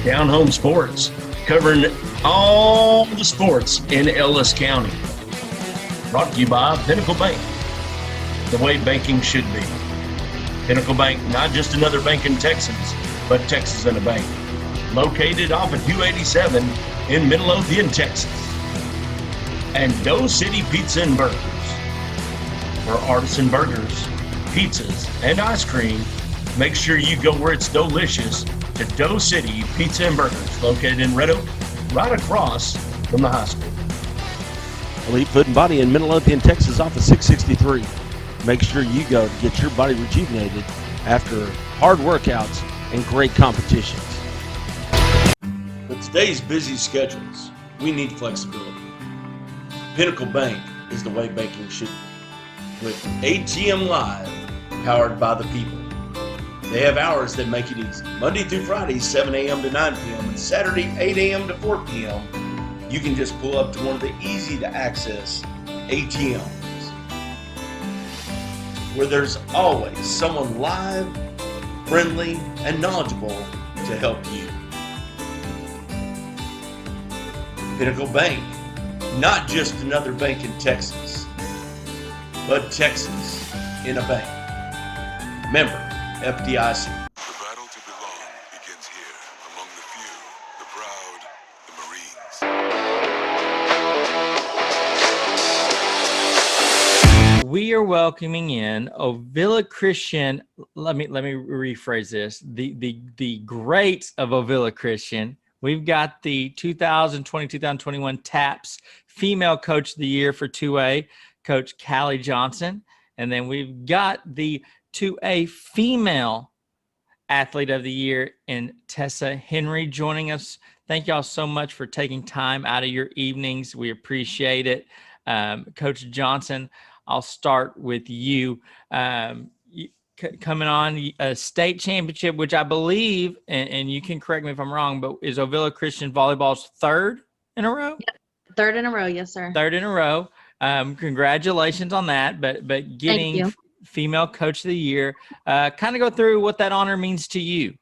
DownHome Sports, covering all the sports in Ellis County. Brought to you by Pinnacle Bank, the way banking should be. Pinnacle Bank, not just another bank in Texas, but Texas in a bank. Located off of 287 in Midlothian, Texas. And Doe City Pizza and Burgers. For artisan burgers, pizzas, and ice cream, make sure you go where it's delicious to Doe City Pizza and Burgers, located in Red Oak, right across from the high school. Elite Foot and Body in Midlothian, Texas, off of 663. Make sure you go to get your body rejuvenated after hard workouts and great competitions. With today's busy schedules, we need flexibility. Pinnacle Bank is the way banking should be, with ATM Live, powered by the people. They have hours that make it easy. Monday through Friday, 7 a.m. to 9 p.m. and Saturday, 8 a.m. to 4 p.m. You can just pull up to one of the easy-to-access ATMs, where there's always someone live, friendly, and knowledgeable to help you. Pinnacle Bank, not just another bank in Texas, but Texas in a bank. Member FDIC. The battle to belong begins here, among the few, the proud, the Marines. We are welcoming in Ovilla Christian. Let me rephrase this. The greats of Ovilla Christian. We've got the 2020-2021 TAPS Female Coach of the Year for 2A, Coach Kaylie Johnson. And then we've got the 2A Female Athlete of the Year in Tessa Henry joining us. Thank y'all so much for taking time out of your evenings. We appreciate it. Coach Johnson, I'll start with you. Coming on a state championship, which I believe, and you can correct me if I'm wrong, but is Ovilla Christian Volleyball's third in a row? Yep. Third in a row, yes, sir. Third in a row. Congratulations on that. But getting Female Coach of the Year, kind of go through what that honor means to you.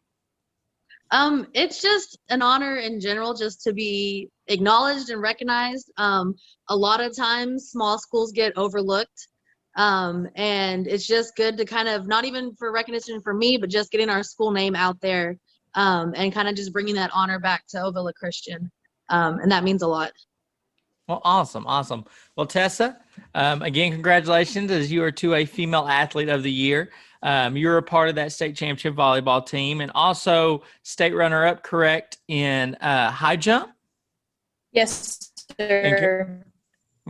It's just an honor in general, just to be acknowledged and recognized. A lot of times small schools get overlooked. And it's just good to kind of, not even for recognition for me, but just getting our school name out there, and kind of just bringing that honor back to Ovilla Christian. And that means a lot. Well, awesome. Well, Tessa, again, congratulations, as you are to a Female Athlete of the Year. You're a part of that state championship volleyball team, and also state runner-up, correct, in high jump? Yes, sir.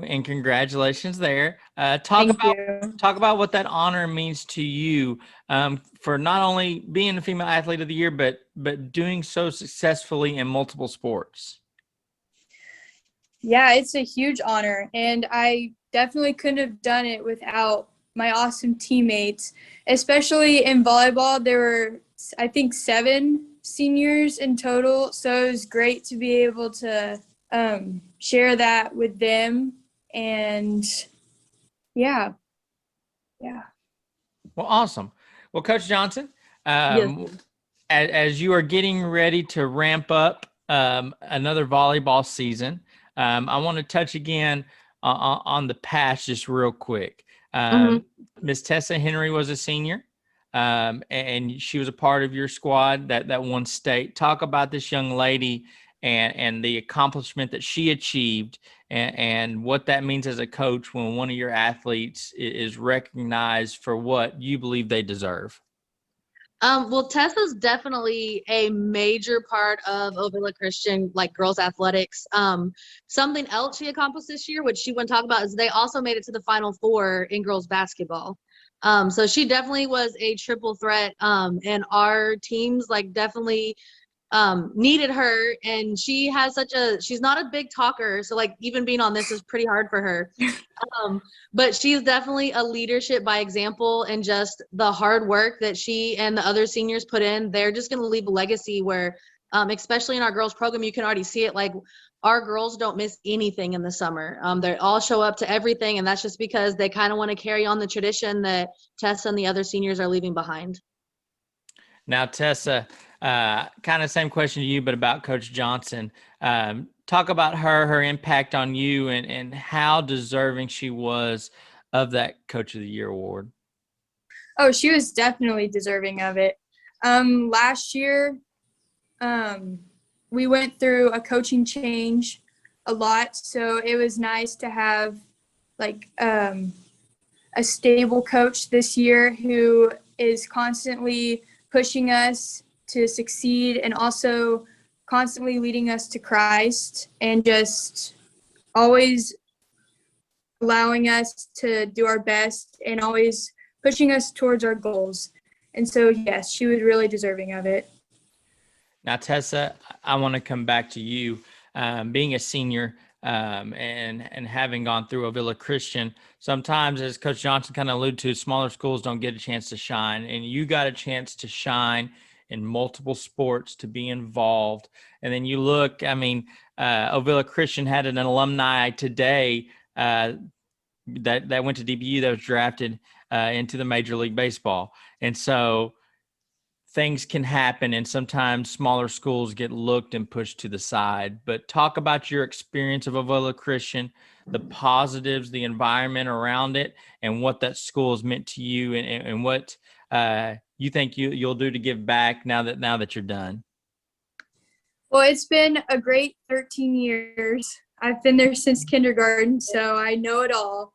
And congratulations there. Talk about what that honor means to you, for not only being a Female Athlete of the Year, but doing so successfully in multiple sports. Yeah, it's a huge honor, and I definitely couldn't have done it without my awesome teammates, especially in volleyball. There were, I think, 7 seniors in total, so it was great to be able to share that with them. And yeah. Well, awesome. Well, Coach Johnson, Yes. as you are getting ready to ramp up another volleyball season, I want to touch again on the past just real quick. Miss Tessa Henry was a senior, and she was a part of your squad that won state. Talk about this young lady and the accomplishment that she achieved, and what that means as a coach when one of your athletes is recognized for what you believe they deserve. Well, Tessa's definitely a major part of Ovilla Christian, like girls athletics. Something else she accomplished this year, which she wouldn't talk about, is they also made it to the Final Four in girls basketball. So she definitely was a triple threat, and our teams definitely needed her, and she has she's not a big talker, so even being on this is pretty hard for her. But she's definitely a leadership by example, and just the hard work that she and the other seniors put in, they're just going to leave a legacy where, especially in our girls program, you can already see it. Our girls don't miss anything in the summer. They all show up to everything, and that's just because they kind of want to carry on the tradition that Tessa and the other seniors are leaving behind. Now, Tessa, kind of same question to you, but about Coach Johnson. Talk about her impact on you, and how deserving she was of that Coach of the Year award. Oh, she was definitely deserving of it. Last year, we went through a coaching change a lot, so it was nice to have like a stable coach this year who is constantly pushing us to succeed and also constantly leading us to Christ and just always allowing us to do our best and always pushing us towards our goals. And so, yes, she was really deserving of it. Now, Tessa, I want to come back to you. Being a senior and having gone through Ovilla Christian, sometimes, as Coach Johnson kind of alluded to, smaller schools don't get a chance to shine. And you got a chance to shine in multiple sports, to be involved. And then you look, I mean, Ovilla Christian had an alumni today that went to DBU that was drafted into the Major League Baseball. And so things can happen, and sometimes smaller schools get looked and pushed to the side. But talk about your experience of Ovilla Christian, the positives, the environment around it, and what that school has meant to you, and what you think you'll do to give back now that you're done. Well, it's been a great 13 years. I've been there since kindergarten, so I know it all.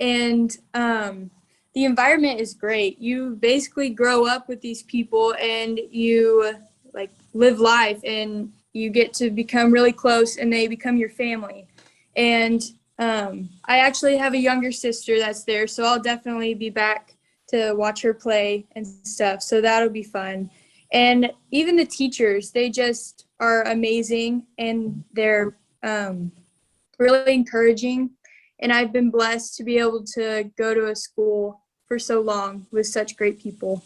And the environment is great. You basically grow up with these people and you like live life and you get to become really close and they become your family. And I actually have a younger sister that's there, so I'll definitely be back to watch her play and stuff. So that'll be fun. And even the teachers, they just are amazing and they're really encouraging. And I've been blessed to be able to go to a school for so long with such great people.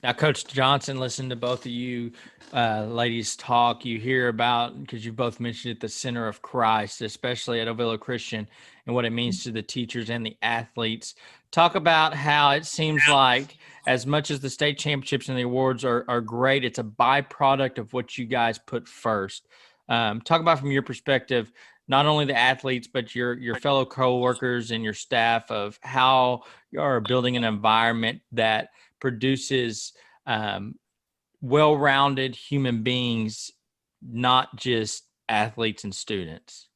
Now, Coach Johnson, listen to both of you ladies talk. You hear about, because you both mentioned it, the center of Christ, especially at Ovilla Christian, and what it means to the teachers and the athletes. Talk about how it seems like, as much as the state championships and the awards are great, it's a byproduct of what you guys put first. Talk about, from your perspective, not only the athletes, but your fellow co-workers and your staff, of how you are building an environment that produces well-rounded human beings, not just athletes and students.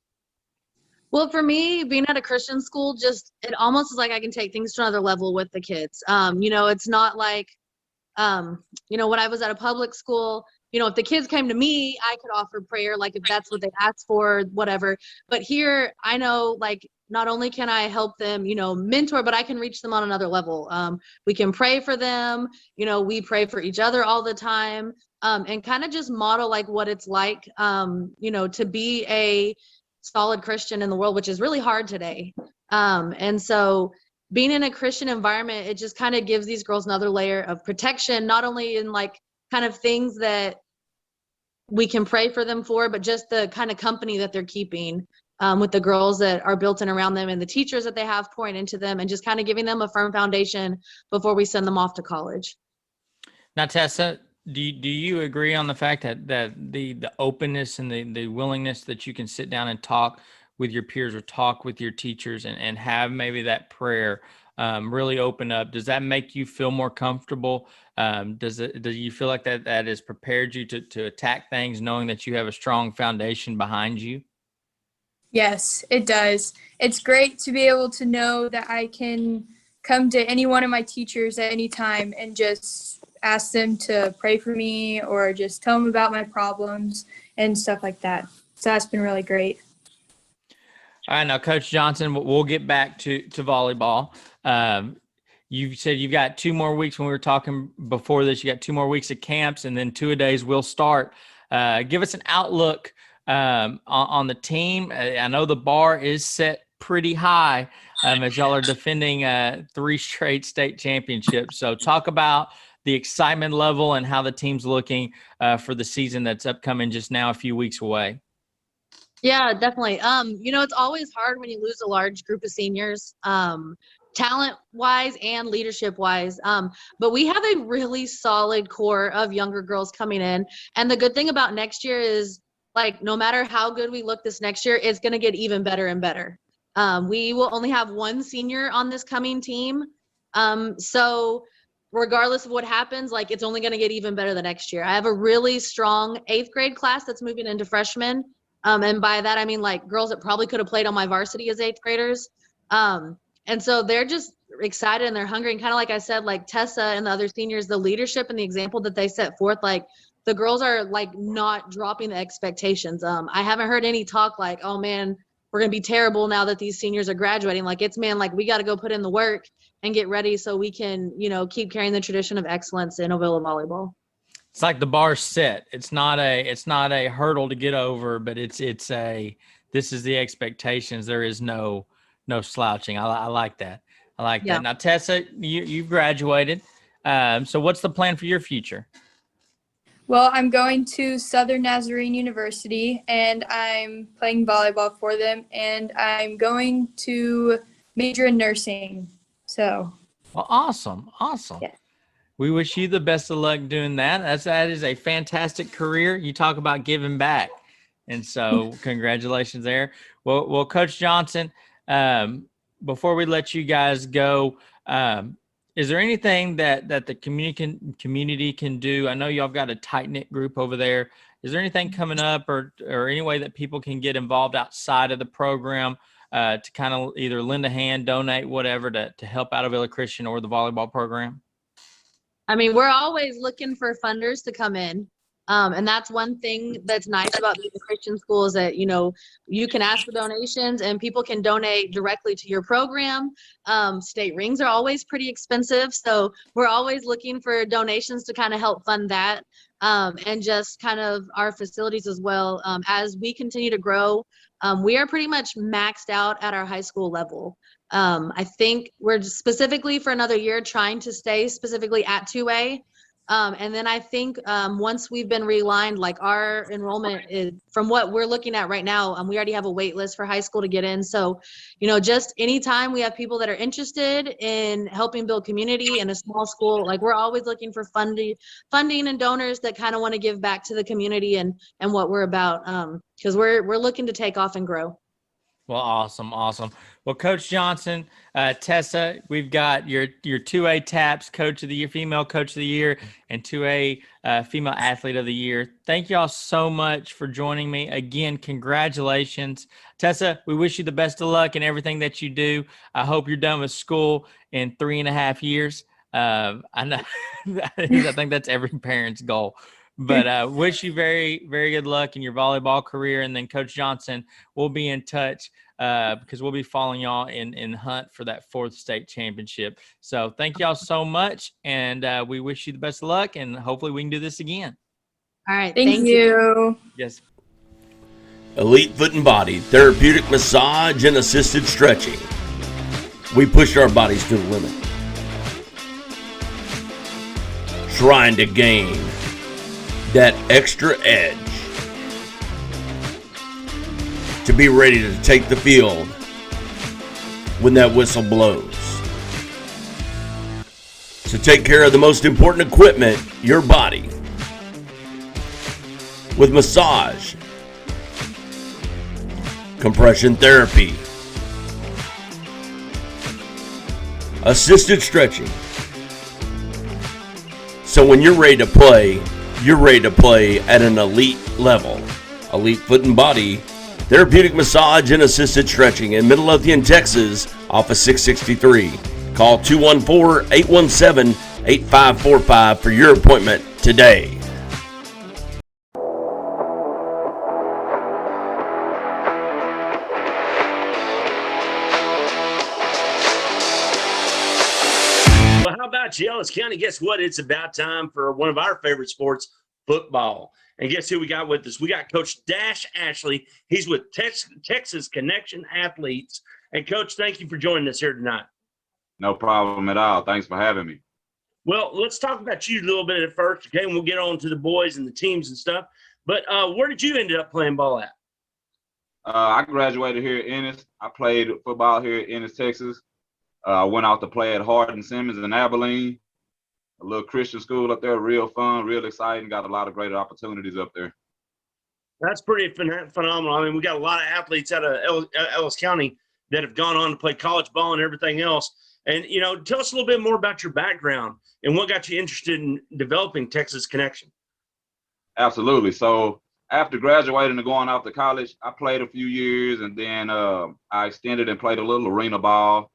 Well, for me, being at a Christian school, it almost is like I can take things to another level with the kids. It's not like, when I was at a public school, if the kids came to me, I could offer prayer, like if that's what they asked for, whatever. But here, I know, like, not only can I help them, mentor, but I can reach them on another level. We can pray for them. We pray for each other all the time, and kind of just model like what it's like, to be a solid Christian in the world, which is really hard today. And so being in a Christian environment, it just kind of gives these girls another layer of protection, not only in like kind of things that we can pray for them for, but just the kind of company that they're keeping with the girls that are built in around them and the teachers that they have pouring into them, and just kind of giving them a firm foundation before we send them off to college. Now, Tessa, do you agree on the fact that the openness and the willingness that you can sit down and talk with your peers or talk with your teachers and have maybe that prayer really open up, does that make you feel more comfortable? Do you feel like that has prepared you to attack things, knowing that you have a strong foundation behind you? Yes, it does. It's great to be able to know that I can come to any one of my teachers at any time and just ask them to pray for me or just tell them about my problems and stuff like that. So that's been really great. All right, now, Coach Johnson, we'll get back to volleyball. You said you've got 2 more weeks. When we were talking before this, you got 2 more weeks of camps, and then 2-a-days will start. Give us an outlook on the team. I know the bar is set pretty high as y'all are defending 3 straight state championships. So talk about the excitement level and how the team's looking for the season that's upcoming just now, a few weeks away. Yeah, definitely. It's always hard when you lose a large group of seniors. talent wise and leadership wise. But we have a really solid core of younger girls coming in. And the good thing about next year is, like, no matter how good we look this next year, it's going to get even better and better. We will only have one senior on this coming team. So regardless of what happens, like, it's only going to get even better the next year. I have a really strong 8th grade class that's moving into freshmen. And by that, I mean, like, girls that probably could have played on my varsity as 8th graders. And so they're just excited and they're hungry. And kind of like I said, like Tessa and the other seniors, the leadership and the example that they set forth, like, the girls are, like, not dropping the expectations. I haven't heard any talk like, oh man, we're going to be terrible now that these seniors are graduating. Like, it's, man, like, we got to go put in the work and get ready so we can, you know, keep carrying the tradition of excellence in Ovilla volleyball. It's like the bar's set. It's not a hurdle to get over, but this is the expectations. There is no slouching. I like that. I like that. Now, Tessa, you've graduated. So what's the plan for your future? Well, I'm going to Southern Nazarene University, and I'm playing volleyball for them, and I'm going to major in nursing. So. Well, awesome. Yeah. We wish you the best of luck doing that. That is a fantastic career. You talk about giving back. And so congratulations there. Well, Coach Johnson, before we let you guys go, is there anything that the community can do? I know y'all got a tight-knit group over there. Is there anything coming up or any way that people can get involved outside of the program to kind of either lend a hand, donate, whatever, to help out Ovilla Christian or the volleyball program? I mean, we're always looking for funders to come in. And that's one thing that's nice about being a Christian school is that, you know, you can ask for donations and people can donate directly to your program. State rings are always pretty expensive. So we're always looking for donations to kind of help fund that. And just kind of our facilities as well. As we continue to grow, we are pretty much maxed out at our high school level. I think we're specifically for another year trying to stay specifically at 2A. And then I think once we've been realigned, like our enrollment is, from what we're looking at right now, we already have a wait list for high school to get in. So, you know, just anytime we have people that are interested in helping build community in a small school, like, we're always looking for funding and donors that kind of want to give back to the community and what we're about, because we're looking to take off and grow. Well, awesome. Well, Coach Johnson, Tessa, we've got your 2A TAPS Coach of the Year, Female Coach of the Year, and 2A Female Athlete of the Year. Thank y'all so much for joining me. Again, congratulations. Tessa, we wish you the best of luck in everything that you do. I hope you're done with school in 3.5 years. I know, I think that's every parent's goal. But wish you very, very good luck in your volleyball career. And then Coach Johnson, we'll be in touch because we'll be following y'all in hunt for that 4th state championship. So thank y'all so much. And we wish you the best of luck. And hopefully we can do this again. All right. Thank you. Yes. Elite Foot and Body, therapeutic massage and assisted stretching. We push our bodies to the limit. Trying to gain that extra edge to be ready to take the field when that whistle blows. So take care of the most important equipment, your body, with massage, compression therapy, assisted stretching. So when you're ready to play at an elite level. Elite Foot and Body, therapeutic massage and assisted stretching in Midlothian, Texas, office 663. Call 214-817-8545 for your appointment today. Well, how about you, Ellis County? Guess what? It's about time for one of our favorite sports, football. And guess who we got with us? We got Coach Dash Ashley. He's with Texas Connection Athletes. And, Coach, thank you for joining us here tonight. No problem at all. Thanks for having me. Well, let's talk about you a little bit at first, okay? And we'll get on to the boys and the teams and stuff. But where did you end up playing ball at? I graduated here at Ennis. I played football here at Ennis, Texas. I went out to play at Hardin Simmons in Abilene, a little Christian school up there, real fun, real exciting. Got a lot of great opportunities up there. That's pretty phenomenal. I mean, we got a lot of athletes out of Ellis County that have gone on to play college ball and everything else. And, you know, tell us a little bit more about your background and what got you interested in developing Texas Connection. Absolutely. So after graduating and going off to college, I played a few years, and then I extended and played a little arena ball,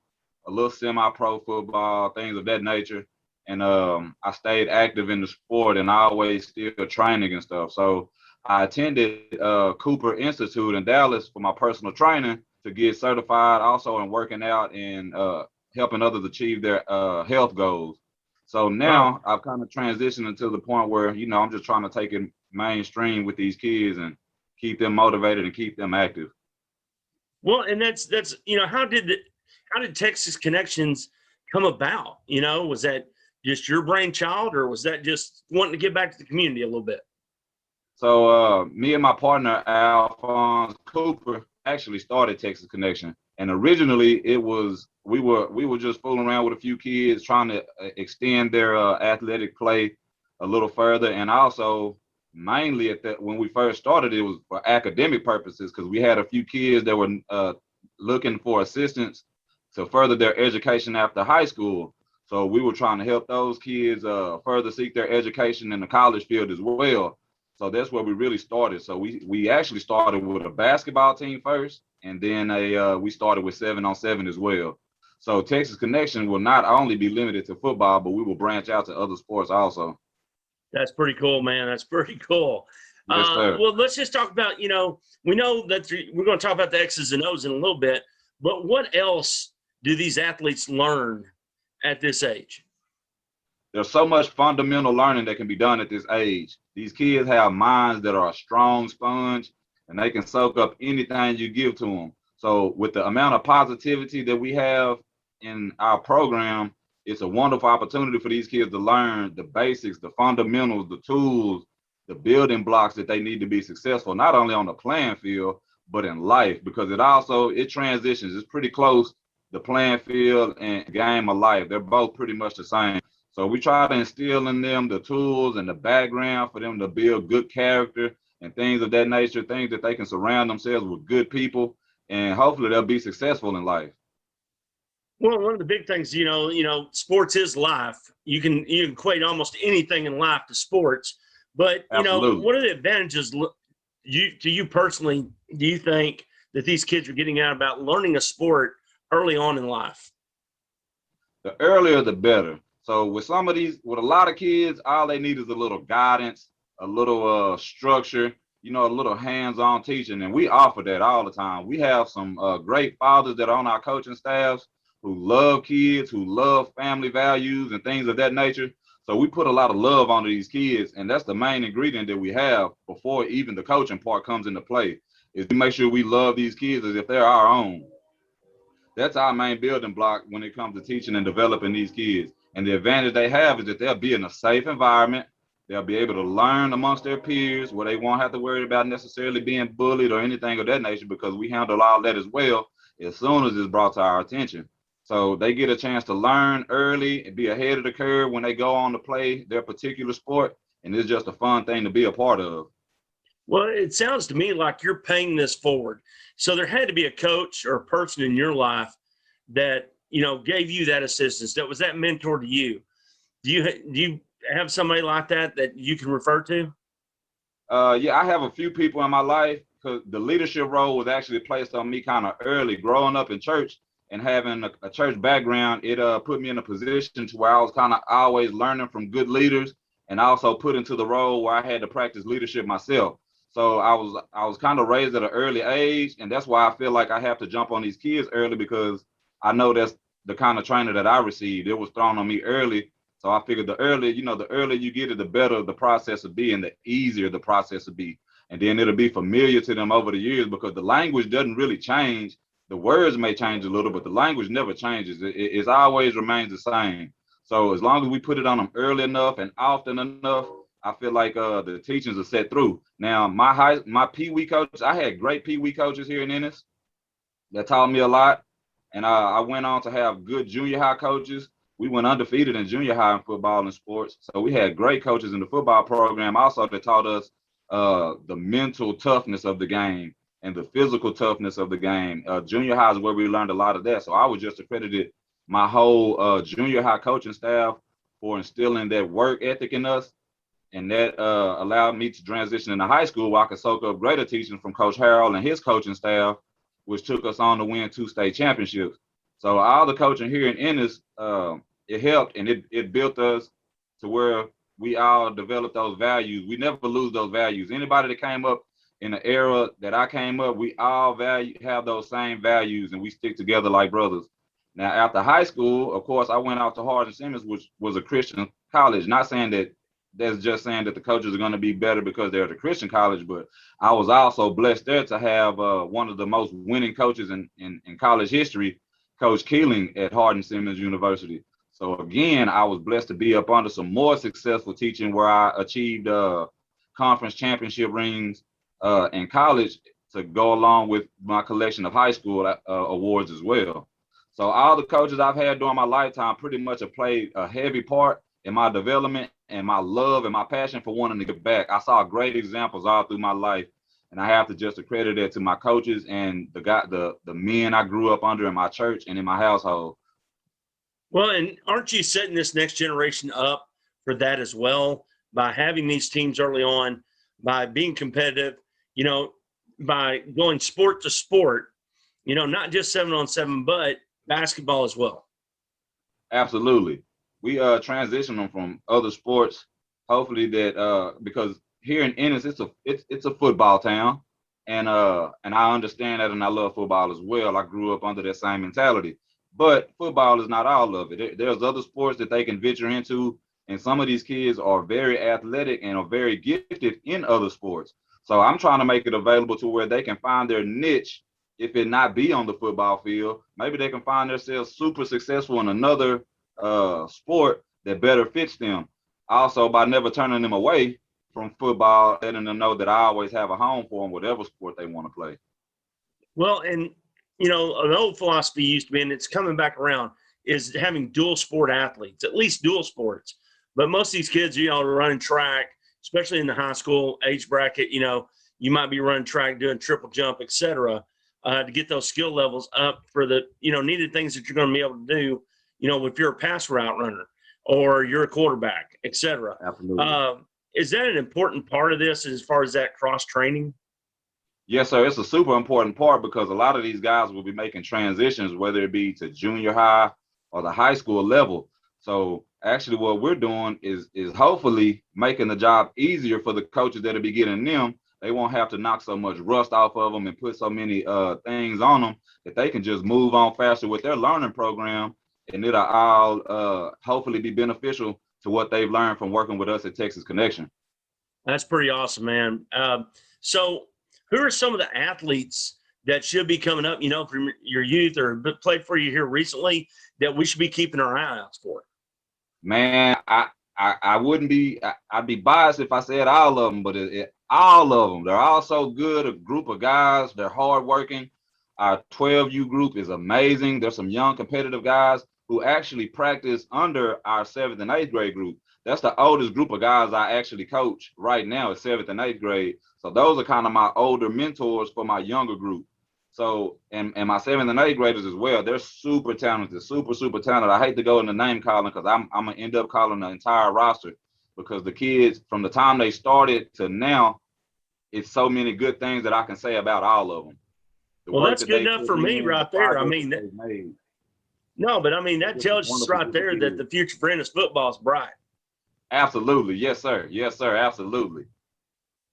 a little semi-pro football, things of that nature. And I stayed active in the sport and always still training and stuff. So I attended Cooper Institute in Dallas for my personal training to get certified, also in working out and helping others achieve their health goals. So now I've kind of transitioned into the point where, you know, I'm just trying to take it mainstream with these kids and keep them motivated and keep them active. Well, and that's you know, how did Texas Connections come about? You know, was that just your brainchild, or was that just wanting to give back to the community a little bit? So me and my partner Alphonse Cooper actually started Texas Connection, and originally it was we were just fooling around with a few kids trying to extend their athletic play a little further, and also mainly at that when we first started it was for academic purposes, because we had a few kids that were looking for assistance to further their education after high school. So we were trying to help those kids further seek their education in the college field as well. So that's where we really started. So we actually started with a basketball team first, and then we started with 7-on-7 as well. So Texas Connection will not only be limited to football, but we will branch out to other sports also. That's pretty cool, man. That's pretty cool. Yes, sir. Well, let's just talk about, you know, we know that we're going to talk about the X's and O's in a little bit, but what else do these athletes learn at this age? There's so much fundamental learning that can be done at this age. These kids have minds that are a strong sponge, and they can soak up anything you give to them. So with the amount of positivity that we have in our program, it's a wonderful opportunity for these kids to learn the basics, the fundamentals, the tools, the building blocks that they need to be successful, not only on the playing field, but in life, because it transitions. It's pretty close, the playing field and game of life. They're both pretty much the same. So we try to instill in them the tools and the background for them to build good character and things of that nature, things that they can surround themselves with good people, and hopefully they'll be successful in life. Well, one of the big things, you know, sports is life. You can equate almost anything in life to sports, but you Absolutely. know, what are the advantages to you personally? Do you think that these kids are getting out about learning a sport early on in life? The earlier, the better. So with a lot of kids, all they need is a little guidance, a little structure, you know, a little hands-on teaching, and we offer that all the time. We have some great fathers that are on our coaching staffs who love kids, who love family values and things of that nature. So we put a lot of love onto these kids, and that's the main ingredient that we have before even the coaching part comes into play, is to make sure we love these kids as if they're our own. That's our main building block when it comes to teaching and developing these kids. And the advantage they have is that they'll be in a safe environment. They'll be able to learn amongst their peers where they won't have to worry about necessarily being bullied or anything of that nature, because we handle all that as well as soon as it's brought to our attention. So they get a chance to learn early and be ahead of the curve when they go on to play their particular sport. And it's just a fun thing to be a part of. Well, it sounds to me like you're paying this forward. So there had to be a coach or a person in your life that, you know, gave you that assistance, that was that mentor to you. Do you have somebody like that you can refer to? Yeah, I have a few people in my life, because the leadership role was actually placed on me kind of early. Growing up in church and having a church background, it put me in a position to where I was kind of always learning from good leaders, and also put into the role where I had to practice leadership myself. So I was kind of raised at an early age, and that's why I feel like I have to jump on these kids early, because I know that's the kind of training that I received. It was thrown on me early. So I figured the earlier you get it, the better the process will be and the easier the process will be. And then it'll be familiar to them over the years, because the language doesn't really change. The words may change a little, but the language never changes. It always remains the same. So as long as we put it on them early enough and often enough, I feel like the teachings are set through. Now, my Pee Wee coach, I had great Pee Wee coaches here in Ennis that taught me a lot. And I went on to have good junior high coaches. We went undefeated in junior high in football and sports. So we had great coaches in the football program also that taught us the mental toughness of the game and the physical toughness of the game. Junior high is where we learned a lot of that. So I was just accredited my whole junior high coaching staff for instilling that work ethic in us. And that allowed me to transition into high school where I could soak up greater teaching from Coach Harold and his coaching staff, which took us on to win 2 state championships. So all the coaching here in Ennis, it helped, and it built us to where we all developed those values. We never lose those values. Anybody that came up in the era that I came up, we all have those same values, and we stick together like brothers. Now, after high school, of course, I went out to Hardin-Simmons, which was a Christian college. Not saying that that's just saying that the coaches are going to be better because they're at a Christian college, but I was also blessed there to have one of the most winning coaches in college history, Coach Keeling at Hardin-Simmons University. So again, I was blessed to be up under some more successful teaching where I achieved conference championship rings in college to go along with my collection of high school awards as well. So all the coaches I've had during my lifetime pretty much have played a heavy part in my development and my love and my passion for wanting to give back. I saw great examples all through my life, and I have to just accredit it to my coaches and the men I grew up under in my church and in my household. Well, and aren't you setting this next generation up for that as well by having these teams early on, by being competitive, you know, by going sport to sport, you know, not just 7-on-7, but basketball as well? Absolutely. We transition them from other sports, hopefully that because here in Ennis it's a football town, and I understand that, and I love football as well. I grew up under that same mentality, but football is not all of it. There's other sports that they can venture into, and some of these kids are very athletic and are very gifted in other sports. So I'm trying to make it available to where they can find their niche. If it not be on the football field, maybe they can find themselves super successful in another sport that better fits them. Also, by never turning them away from football, letting them know that I always have a home for them, whatever sport they want to play. Well, and, you know, an old philosophy used to be, and it's coming back around, is having dual sport athletes, at least dual sports. But most of these kids, you know, are running track, especially in the high school age bracket, you know, you might be running track, doing triple jump, et cetera, to get those skill levels up for the, you know, needed things that you're going to be able to do, you know, if you're a pass route runner or you're a quarterback, et cetera. Absolutely. Is that an important part of this as far as that cross training? Yes, sir. It's a super important part because a lot of these guys will be making transitions, whether it be to junior high or the high school level. So actually what we're doing is hopefully making the job easier for the coaches that'll be getting them. They won't have to knock so much rust off of them and put so many things on them that they can just move on faster with their learning program, and it'll all hopefully be beneficial to what they've learned from working with us at Texas Connection. That's pretty awesome, man. So who are some of the athletes that should be coming up, you know, from your youth or played for you here recently that we should be keeping our eye out for? Man, I wouldn't be, I'd be biased if I said all of them, but all of them, they're all so good, a group of guys, they're hardworking. Our 12U group is amazing. There's some young competitive guys who actually practice under our 7th and 8th grade group. That's the oldest group of guys I actually coach right now is 7th and 8th grade. So those are kind of my older mentors for my younger group. So, and my 7th and 8th graders as well, they're super talented, super talented. I hate to go into name calling because I'm going to end up calling the entire roster because the kids, from the time they started to now, it's so many good things that I can say about all of them. Well, that's good enough for me right there. I mean, no, but I mean, that tells us right there that the future for Ennis football is bright. Absolutely. Yes, sir. Yes, sir. Absolutely.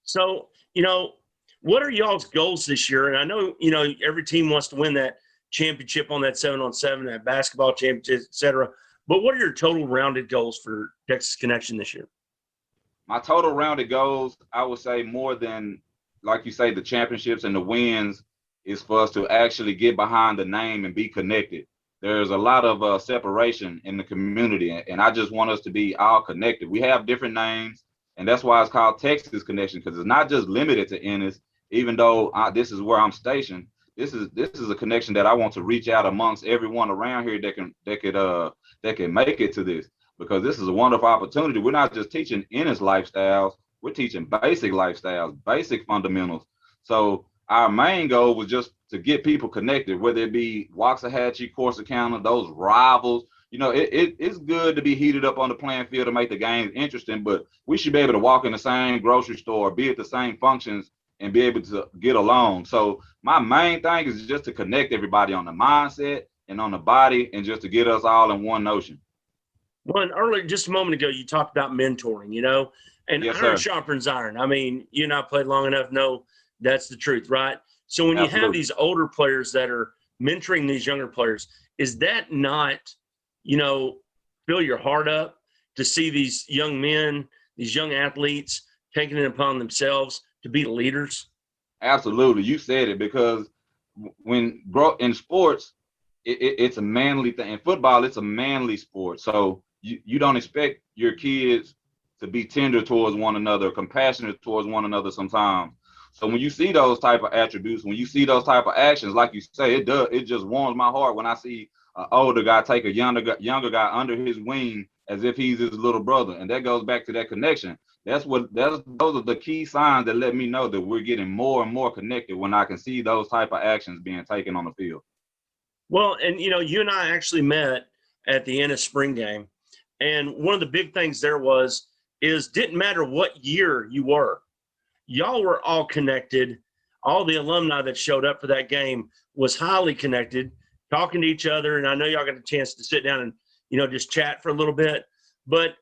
So, you know, what are y'all's goals this year? And I know, you know, every team wants to win that championship on that 7-on-7, that basketball championship, et cetera. But what are your total rounded goals for Texas Connection this year? My total rounded goals, I would say more than, like you say, the championships and the wins, is for us to actually get behind the name and be connected. There's a lot of separation in the community, and I just want us to be all connected. We have different names, and that's why it's called Texas Connection, because it's not just limited to Ennis, even though this is where I'm stationed. this is a connection that I want to reach out amongst everyone around here that can make it to this, because this is a wonderful opportunity. We're not just teaching Ennis lifestyles, we're teaching basic lifestyles, basic fundamentals. So our main goal was just to get people connected, whether it be Waxahachie, Corsicana, those rivals. You know, it's good to be heated up on the playing field to make the games interesting, but we should be able to walk in the same grocery store, be at the same functions, and be able to get along. So my main thing is just to connect everybody on the mindset and on the body, and just to get us all in one notion. Well, and earlier, just a moment ago, you talked about mentoring, you know, and Yes, iron sir. sharpens iron. I mean, you and I played long enough, know that's the truth, right? So when you have Absolutely. these older players that are mentoring these younger players, is that not, you know, fill your heart up to see these young men, these young athletes taking it upon themselves to be leaders? Absolutely. You said it, because when in sports, it's a manly thing. In football, it's a manly sport. So you don't expect your kids to be tender towards one another, compassionate towards one another sometimes. So when you see those type of attributes, when you see those type of actions, like you say, it just warms my heart when I see an older guy take a younger guy under his wing as if he's his little brother. And that goes back to that connection. Those are the key signs that let me know that we're getting more and more connected, when I can see those type of actions being taken on the field. Well, and, you know, you and I actually met at the Ennis spring game. And one of the big things there is didn't matter what year you were, y'all were all connected. All the alumni that showed up for that game was highly connected, talking to each other. And I know y'all got a chance to sit down and, you know, just chat for a little bit. But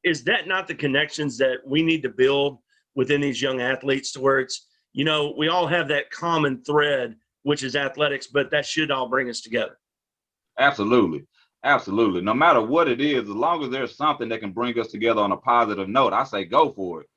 is that not the connections that we need to build within these young athletes, to where it's, you know, we all have that common thread, which is athletics, but that should all bring us together? Absolutely. Absolutely. No matter what it is, as long as there's something that can bring us together on a positive note, I say go for it.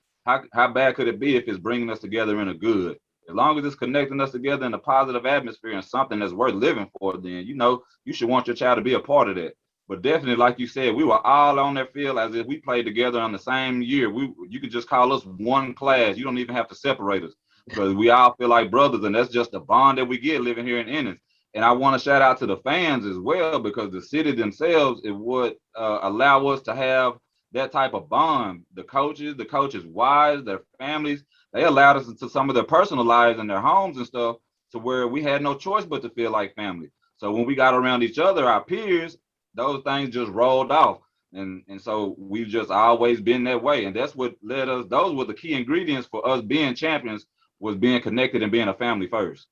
How bad could it be if it's bringing us together in a good? As long as it's connecting us together in a positive atmosphere and something that's worth living for, then, you know, you should want your child to be a part of that. But definitely, like you said, we were all on that field as if we played together on the same year. You could just call us one class. You don't even have to separate us, because we all feel like brothers, and that's just the bond that we get living here in Ennis. And I want to shout out to the fans as well, because the city themselves is what allow us to have that type of bond. The coaches' wives, their families, they allowed us into some of their personal lives and their homes and stuff, to where we had no choice but to feel like family. So when we got around each other, our peers, those things just rolled off. And so we've just always been that way. And that's what led us, those were the key ingredients for us being champions, was being connected and being a family first.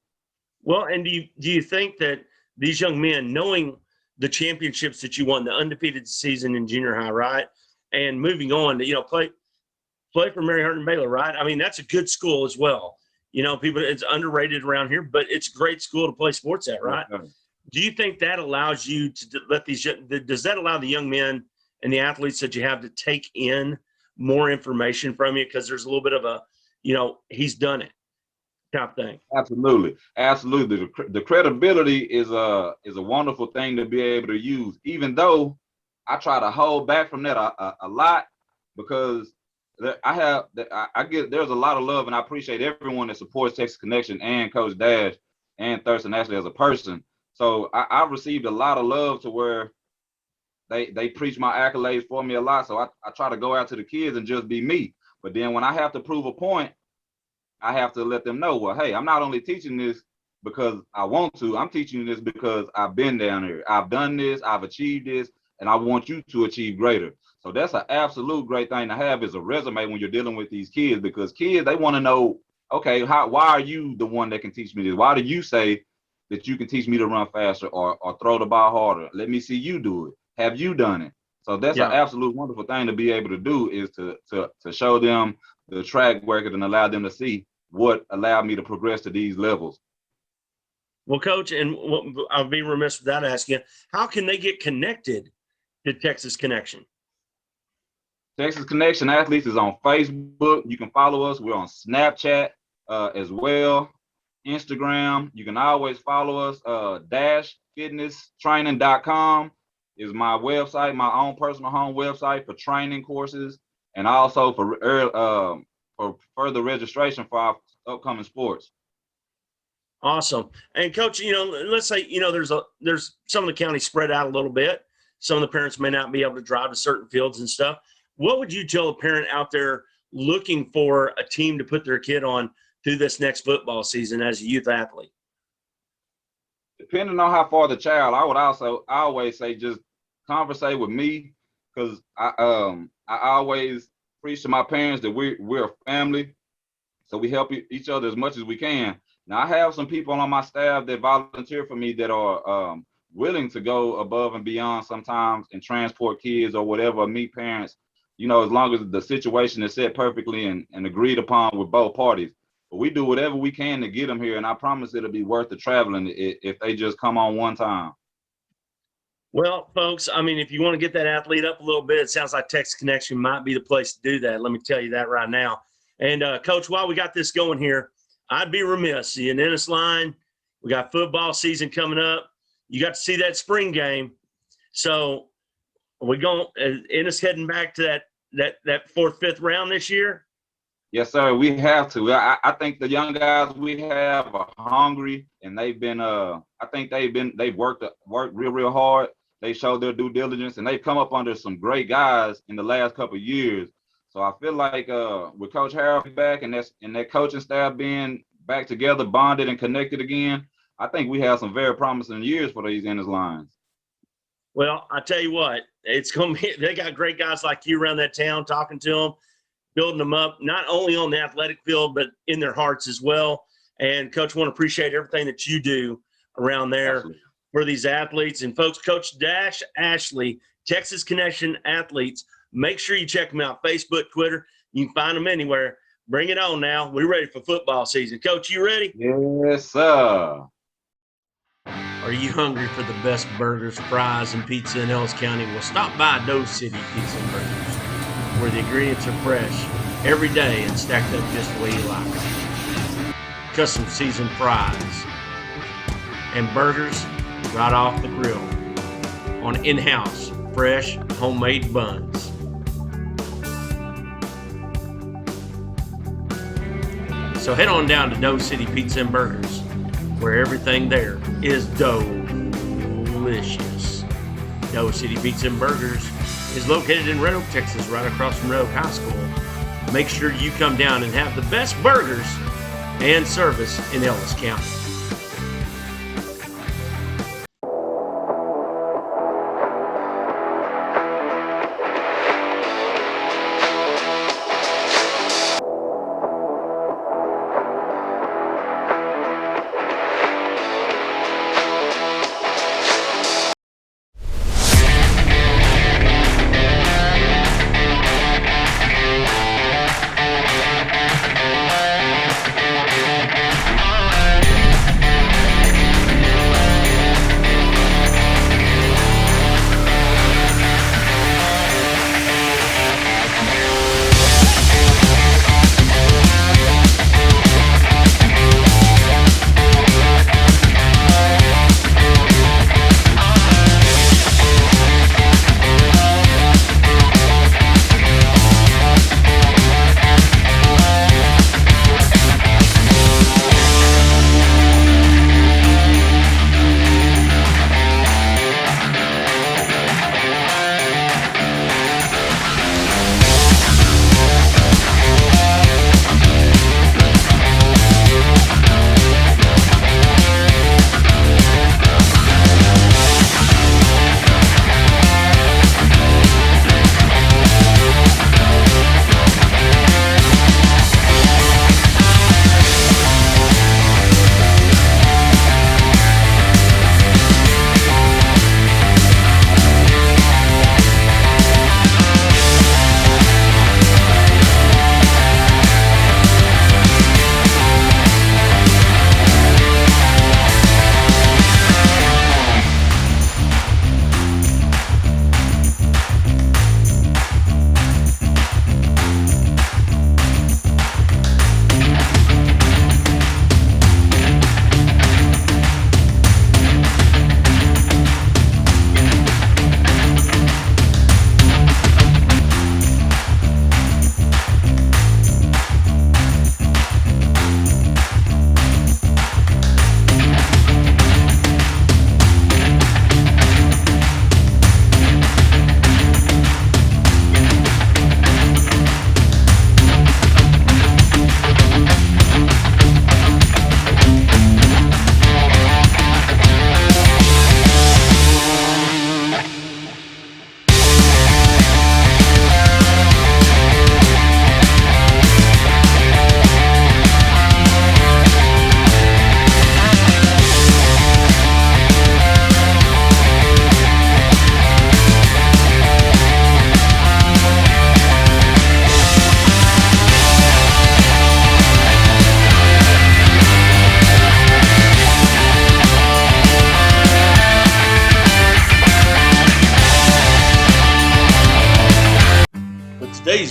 Well, and do you think that these young men, knowing the championships that you won, the undefeated season in junior high, right, and moving on to, you know, play for Mary Hardin Baylor, right? I mean, that's a good school as well. You know, people, it's underrated around here, but it's a great school to play sports at, right? Okay. Do you think that allows you to let these, does that allow the young men and the athletes that you have to take in more information from you? Because there's a little bit of a, you know, he's done it type thing. Absolutely. Absolutely. The credibility is a wonderful thing to be able to use, even though I try to hold back from that a lot, because there's a lot of love, and I appreciate everyone that supports Texas Connection and Coach Dash and Thurston Ashley as a person. So I received a lot of love, to where they preach my accolades for me a lot. So I try to go out to the kids and just be me. But then when I have to prove a point, I have to let them know, well, hey, I'm not only teaching this because I want to, I'm teaching this because I've been down here. I've done this, I've achieved this, and I want you to achieve greater. So that's an absolute great thing to have, is a resume when you're dealing with these kids, because kids, they want to know, okay, why are you the one that can teach me this? Why do you say that you can teach me to run faster or throw the ball harder? Let me see you do it. Have you done it? So that's an absolute wonderful thing to be able to do, is to show them the track record and allow them to see what allowed me to progress to these levels. Well, Coach, and I'll be remiss without asking you, how can they get connected to Texas Connection? Texas Connection Athletes is on Facebook. You can follow us. We're on Snapchat as well. Instagram. You can always follow us. DashFitnessTraining.com is my website, my own personal home website for training courses, and also for further registration for our upcoming sports. Awesome. And coach, let's say, there's some of the counties spread out a little bit. Some of the parents may not be able to drive to certain fields and stuff. What would you tell a parent out there looking for a team to put their kid on through this next football season as a youth athlete? Depending on how far the child, I always say just conversate with me, because I always preach to my parents that we're a family, so we help each other as much as we can. Now, I have some people on my staff that volunteer for me that are willing to go above and beyond sometimes and transport kids or whatever, meet parents, as long as the situation is set perfectly and agreed upon with both parties. But we do whatever we can to get them here, and I promise it'll be worth the traveling if they just come on one time. Well, folks, if you want to get that athlete up a little bit, it sounds like Texas Connection might be the place to do that. Let me tell you that right now. And, Coach, while we got this going here, I'd be remiss. In Ennis line, we got football season coming up. You got to see that spring game. So are we going – Ennis heading back to that fourth, fifth round this year? Yes, sir. We have to. I think the young guys we have are hungry, and they've been they've worked real hard. They showed their due diligence, and they've come up under some great guys in the last couple of years. So I feel like with Coach Harold back and that coaching staff being back together, bonded and connected again, I think we have some very promising years for these Ennis lines. Well, I tell you what, it's going to be – they got great guys like you around that town, talking to them, building them up, not only on the athletic field, but in their hearts as well. And, Coach, I want to appreciate everything that you do around there. Absolutely. For these athletes. And, folks, Coach Dash Ashley, Texas Connection Athletes, make sure you check them out, Facebook, Twitter. You can find them anywhere. Bring it on now. We're ready for football season. Coach, you ready? Yes, sir. Are you hungry for the best burgers, fries, and pizza in Ellis County? Well, stop by Doe City Pizza and Burgers, where the ingredients are fresh every day and stacked up just the way you like them. Custom seasoned fries and burgers right off the grill on in-house fresh homemade buns. So head on down to Doe City Pizza and Burgers, where everything there is delicious. Doe City Pizza and Burgers is located in Red Oak, Texas, right across from Red Oak High School. Make sure you come down and have the best burgers and service in Ellis County.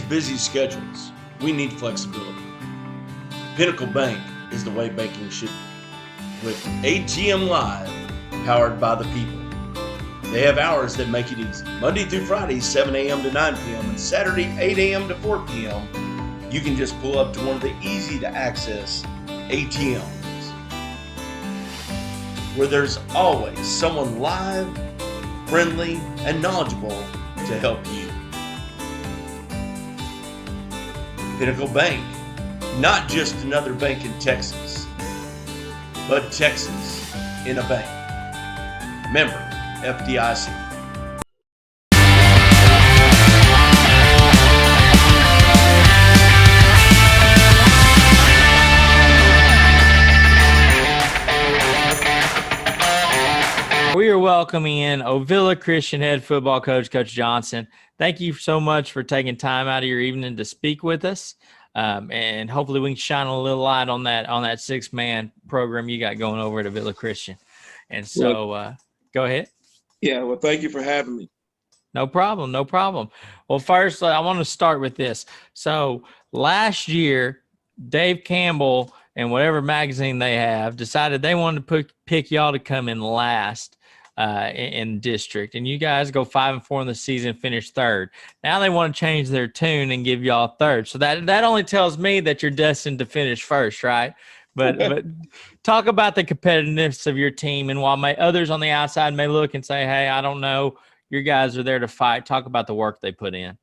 busy schedules, we need flexibility. Pinnacle Bank is the way banking should be, with ATM Live powered by the people. They have hours that make it easy. Monday through Friday, 7 a.m. to 9 p.m. and Saturday, 8 a.m. to 4 p.m. You can just pull up to one of the easy-to-access ATMs, where there's always someone live, friendly, and knowledgeable to help you. Pinnacle Bank, not just another bank in Texas, but Texas in a bank. Member FDIC. We are welcoming in Ovilla Christian head football coach, Coach Johnson. Thank you so much for taking time out of your evening to speak with us. And hopefully we can shine a little light on that 6-man program you got going over at Ovilla Christian. And so go ahead. Yeah, well, thank you for having me. No problem. Well, first, I want to start with this. So last year, Dave Campbell and whatever magazine they have decided they wanted to pick y'all to come in last in district, and you guys go 5-4 in the season, finish third. Now they want to change their tune and give y'all third. So that only tells me that you're destined to finish first, right? But talk about the competitiveness of your team, and while others on the outside may look and say, hey, I don't know, your guys are there to fight. Talk about the work they put in.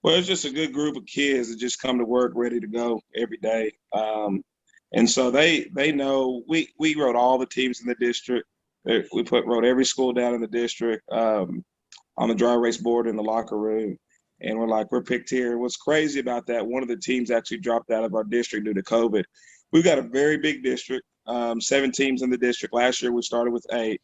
Well, it's just a good group of kids that just come to work ready to go every day. And so they know we wrote all the teams in the district. We wrote every school down in the district on the dry erase board in the locker room. And we're picked here. And what's crazy about that, one of the teams actually dropped out of our district due to COVID. We've got a very big district, 7 teams in the district. Last year we started with 8.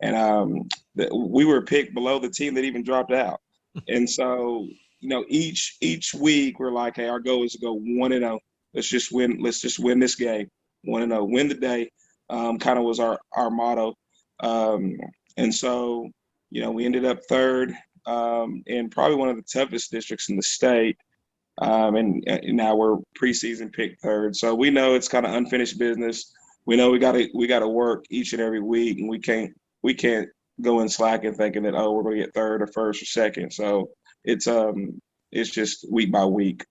And we were picked below the team that even dropped out. And so, each week we're like, hey, our goal is to go 1-0. Let's just win this game. 1-0, win the day, kind of was our motto. And so, we ended up third in probably one of the toughest districts in the state. And now we're preseason picked third. So we know it's kind of unfinished business. We know we got to work each and every week, and we can't go in slacking thinking that, we're going to get third or first or second. So it's just week by week.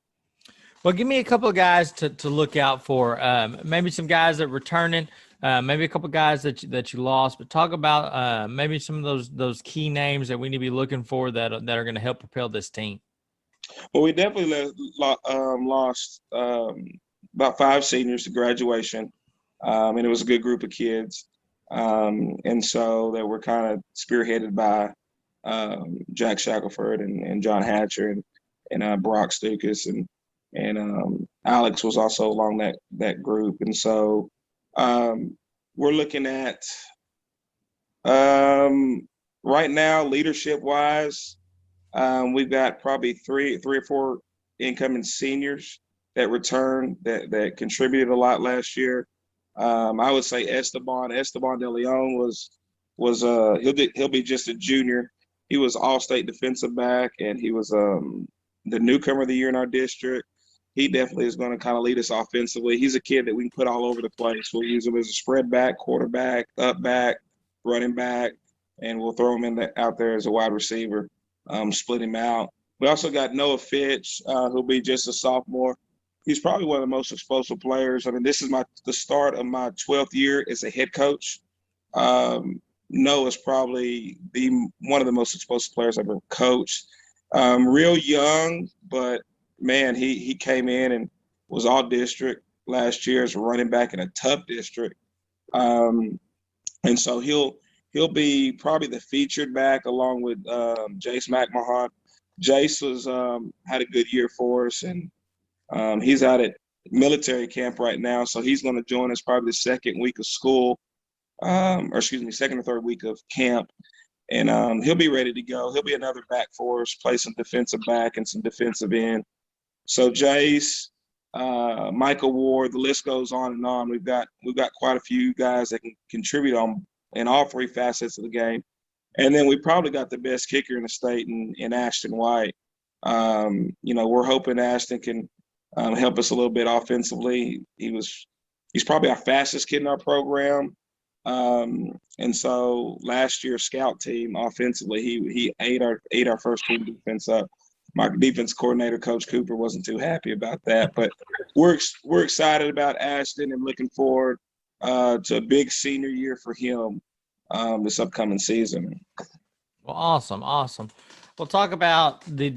Well, give me a couple of guys to look out for. Maybe some guys that are returning, maybe a couple of guys that you lost. But talk about maybe some of those key names that we need to be looking for that are going to help propel this team. Well, we definitely lost about 5 seniors to graduation, and it was a good group of kids. And so they were kind of spearheaded by Jack Shackelford and John Hatcher and Brock Stukas and Alex was also along that group. And so we're looking at right now, leadership wise, we've got probably three or four incoming seniors that returned that contributed a lot last year. I would say Esteban De Leon was he'll be just a junior. He was all-state defensive back, and he was the newcomer of the year in our district. He definitely is going to kind of lead us offensively. He's a kid that we can put all over the place. We'll use him as a spread back, quarterback, up back, running back, and we'll throw him out there as a wide receiver, split him out. We also got Noah Fitch, who'll be just a sophomore. He's probably one of the most explosive players. I mean, this is the start of my 12th year as a head coach. Noah's probably one of the most explosive players I've ever coached. Real young, but man, he came in and was all district last year as a running back in a tough district. And so he'll be probably the featured back along with Jace McMahon. Jace had a good year for us, and he's out at military camp right now, so he's going to join us probably the second week of school, second or third week of camp. And he'll be ready to go. He'll be another back for us, play some defensive back and some defensive end. So Jace, Michael Ward, the list goes on and on. We've got quite a few guys that can contribute in all 3 facets of the game. And then we probably got the best kicker in the state in Ashton White. We're hoping Ashton can help us a little bit offensively. He's probably our fastest kid in our program. And so last year's scout team offensively, he ate our first team defense up. My defense coordinator, Coach Cooper, wasn't too happy about that, but we're excited about Ashton and looking forward to a big senior year for him this upcoming season. Well, awesome. We'll talk about the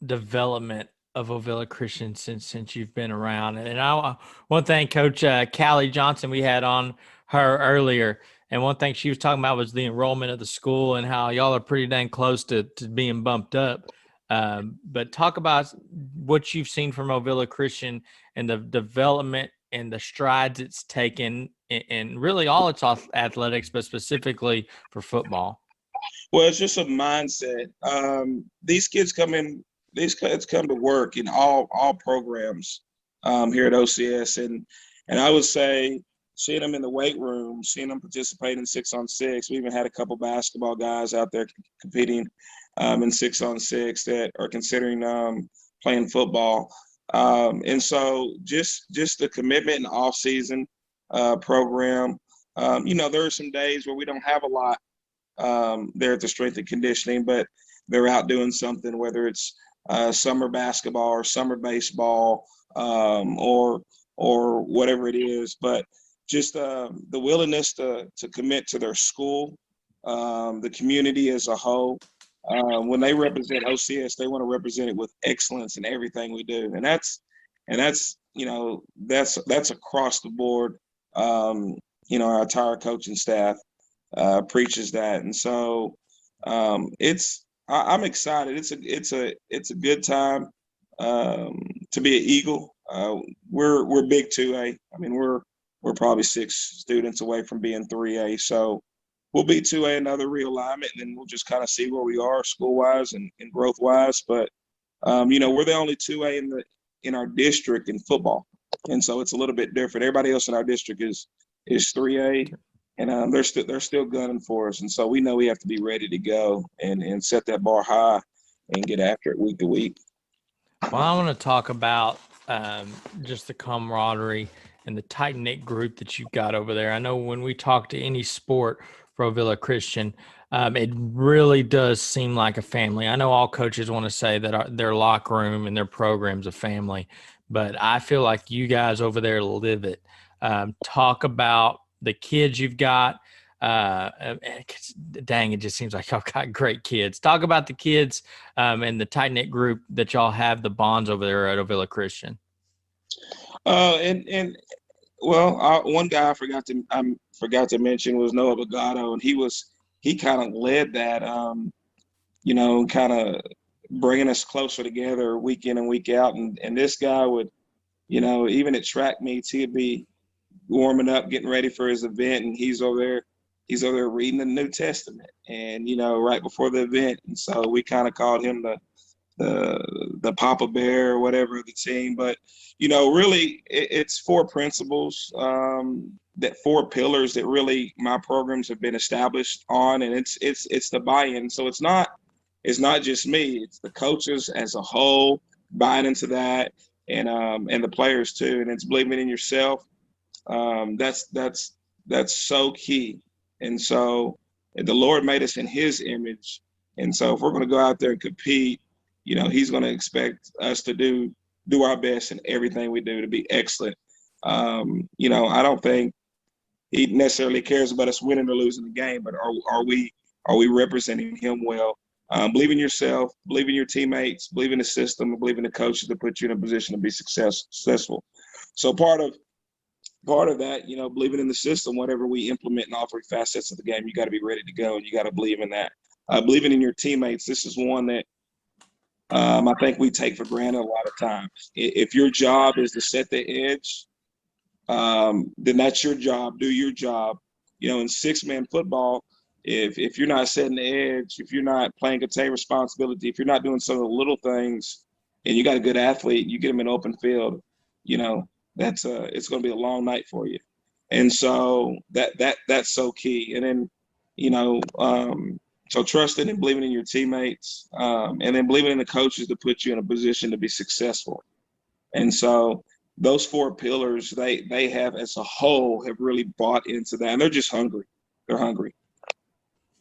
development of Ovilla Christian since you've been around. And I want to thank Coach Kaylie Johnson. We had on her earlier, and one thing she was talking about was the enrollment of the school and how y'all are pretty dang close to being bumped up. But talk about what you've seen from Ovilla Christian and the development and the strides it's taken in really all its athletics, but specifically for football. Well, it's just a mindset. These kids come to work in all programs here at OCS, and I would say seeing them in the weight room, seeing them participate in 6-on-6. We even had a couple basketball guys out there competing in 6-on-6 that are considering playing football. And so just the commitment in the off-season program. There are some days where we don't have a lot there at the strength and conditioning, but they're out doing something, whether it's summer basketball or summer baseball or whatever it is. But just the willingness to commit to their school, the community as a whole. When they represent OCS, they want to represent it with excellence in everything we do, and that's across the board. Our entire coaching staff preaches that, and so I'm excited. It's a good time to be an Eagle. We're big 2A. I mean, we're probably 6 students away from being 3A. So we'll be 2A, another realignment, and then we'll just kind of see where we are school-wise and growth-wise. But we're the only 2A in our district in football, and so it's a little bit different. Everybody else in our district is 3A. And they're still gunning for us, and so we know we have to be ready to go and set that bar high and get after it week to week. Well, I want to talk about just the camaraderie and the tight-knit group that you've got over there. I know when we talk to any sport for Ovilla Christian, it really does seem like a family. I know all coaches want to say that their locker room and their program's a family, but I feel like you guys over there live it. Talk about the kids you've got. Dang, it just seems like y'all got great kids. Talk about the kids and the tight-knit group that y'all have, the bonds over there at Ovilla Christian. One guy I forgot to mention was Noah Bagato, and he kind of led that, kind of bringing us closer together week in and week out. And this guy would, even at track meets, he'd be warming up, getting ready for his event, and he's over there reading the New Testament, and right before the event. And so we kind of called him the Papa Bear or whatever of the team. But really it's 4 principles, that 4 pillars that really my programs have been established on, and it's the buy-in. So it's not just me, it's the coaches as a whole buying into that, and the players too, and it's believing in yourself. That's so key. And so the Lord made us in his image. And so if we're going to go out there and compete, he's going to expect us to do our best in everything we do to be excellent. I don't think he necessarily cares about us winning or losing the game, but are we representing him well? Believe in yourself, believe in your teammates, believe in the system, believe in the coaches to put you in a position to be successful. So part of that, believing in the system, whatever we implement in all 3 facets of the game, you got to be ready to go, and you got to believe in that. Believing in your teammates, this is one that I think we take for granted a lot of times. If your job is to set the edge, then that's your job. Do your job. In 6-man football, if you're not setting the edge, if you're not playing contain responsibility, if you're not doing some of the little things, and you got a good athlete, you get them in open field, that's it's going to be a long night for you. And so that's so key. And then, So trusting and believing in your teammates, and then believing in the coaches to put you in a position to be successful. And so those 4 pillars, they have as a whole have really bought into that. And they're just hungry. They're hungry.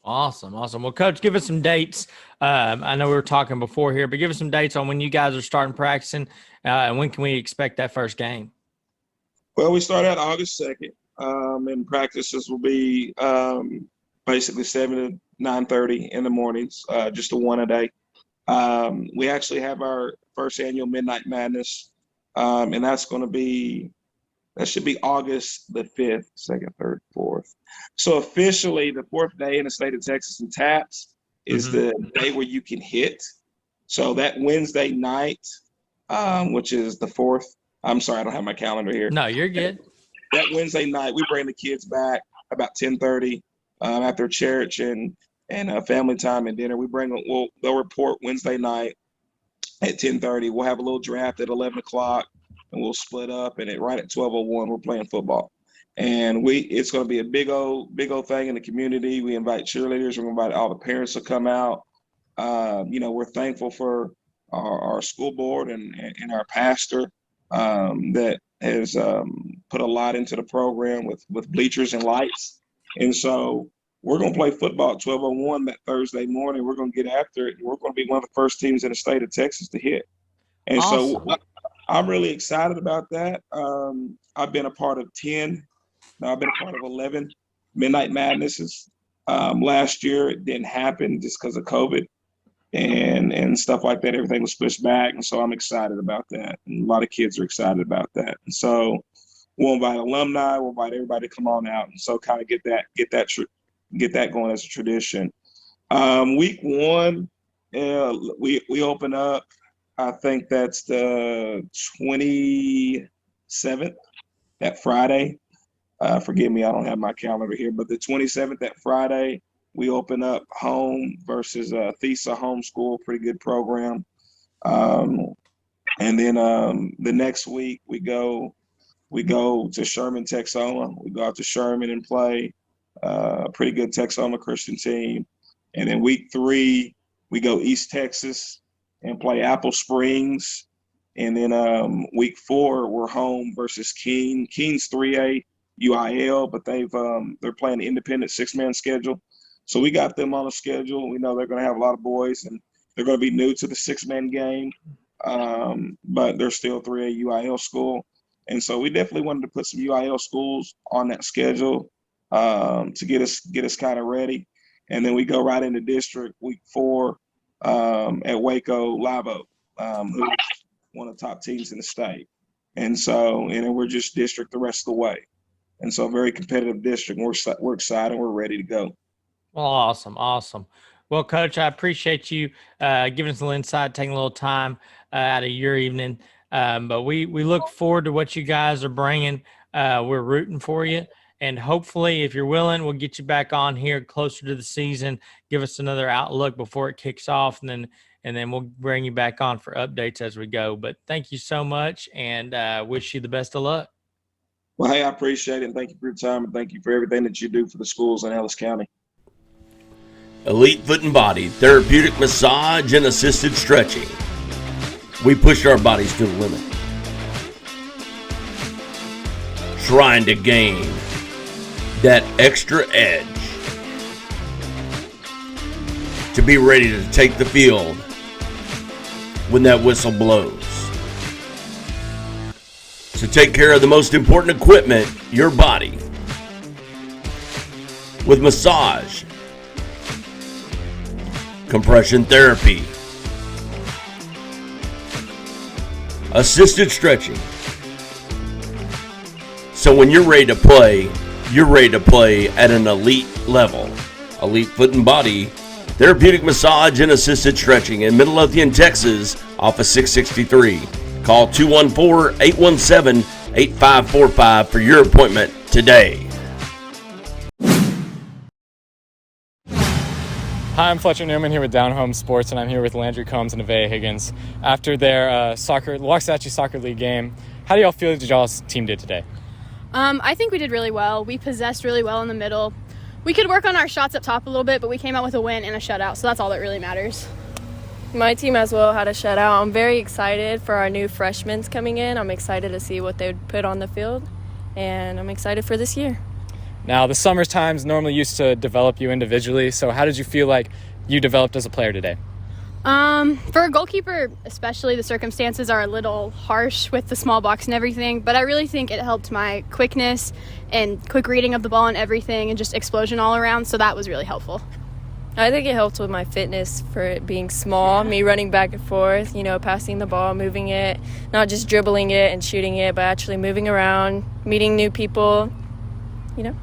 Awesome. Well, Coach, give us some dates. I know we were talking before here, but give us some dates on when you guys are starting practicing, and when can we expect that first game? Well, we start out August 2nd, and practices will be basically 7 to 9:30 in the mornings, just a one a day. We actually have our first annual Midnight Madness, and that should be August the 5th, 2nd, 3rd, 4th. So officially, the 4th day in the state of Texas in taps is the day where you can hit. So that Wednesday night, which is the 4th. I'm sorry, I don't have my calendar here. No, you're good. That Wednesday night, we bring the kids back about 10:30 after church and family time and dinner. They'll report Wednesday night at 10:30. We'll have a little draft at 11 o'clock, and we'll split up. And right at 12:01, we're playing football. And it's going to be a big old thing in the community. We invite cheerleaders. We're going to invite all the parents to come out. We're thankful for our school board and our pastor that has put a lot into the program with bleachers and lights. And so we're going to play football at 12:01 that Thursday morning. We're going to get after it. We're going to be one of the first teams in the state of Texas to hit. And awesome. So I'm really excited about that. I've been a part of 11 Midnight Madnesses. Last year, it didn't happen just because of COVID and stuff like that. Everything was pushed back. And so I'm excited about that. And a lot of kids are excited about that. And so we'll invite alumni. We'll invite everybody to come on out. And so kind of get that going as a tradition. Week 1, we open up. I think that's the 27th, that Friday. Forgive me, I don't have my calendar here, but the 27th, that Friday, we open up home versus Thesa Homeschool, pretty good program. And then the next week we go to Sherman, Texoma. We go out to Sherman and play a pretty good Texoma Christian team. And then week 3, we go East Texas and play Apple Springs. And then week 4, we're home versus Keene. Keene's 3A UIL, but they're playing an independent 6-man schedule. So we got them on a schedule. We know they're going to have a lot of boys, and they're going to be new to the 6-man game, but they're still 3A UIL school. And so we definitely wanted to put some UIL schools on that schedule to get us kind of ready. And then we go right into district week 4 at Waco Live Oak, who's one of the top teams in the state. And then we're just district the rest of the way. And so very competitive district. We're excited. We're ready to go. Well, awesome. Well, Coach, I appreciate you giving us a little insight, taking a little time out of your evening. But we look forward to what you guys are bringing. We're rooting for you. And hopefully, if you're willing, we'll get you back on here closer to the season, give us another outlook before it kicks off, and then we'll bring you back on for updates as we go. But thank you so much, and wish you the best of luck. Well, hey, I appreciate it, and thank you for your time, and thank you for everything that you do for the schools in Ellis County. Elite Foot and Body, therapeutic massage and assisted stretching. We push our bodies to the limit, trying to gain that extra edge to be ready to take the field when that whistle blows. So take care of the most important equipment, your body, with massage, compression therapy, assisted stretching. So when you're ready to play at an elite level. Elite Foot and Body, therapeutic massage and assisted stretching in Midlothian, Texas, off of 663. Call 214-817-8545 for your appointment today. Hi, I'm Fletcher Newman here with DownHome Sports, and I'm here with Landry Combs and Ovilla Higgins. After their Waxahachie Soccer League game, how do y'all feel that y'all's team did today? I think we did really well. We possessed really well in the middle. We could work on our shots up top a little bit, but we came out with a win and a shutout, so that's all that really matters. My team as well had a shutout. I'm very excited for our new freshmen coming in. I'm excited to see what they would put on the field, and I'm excited for this year. Now, the summer time's normally used to develop you individually, so how did you feel like you developed as a player today? For a goalkeeper, especially, the circumstances are a little harsh with the small box and everything, but I really think it helped my quickness and quick reading of the ball and everything and just explosion all around, so that was really helpful. I think it helped with my fitness for it being small, me running back and forth, passing the ball, moving it, not just dribbling it and shooting it, but actually moving around, meeting new people, yeah.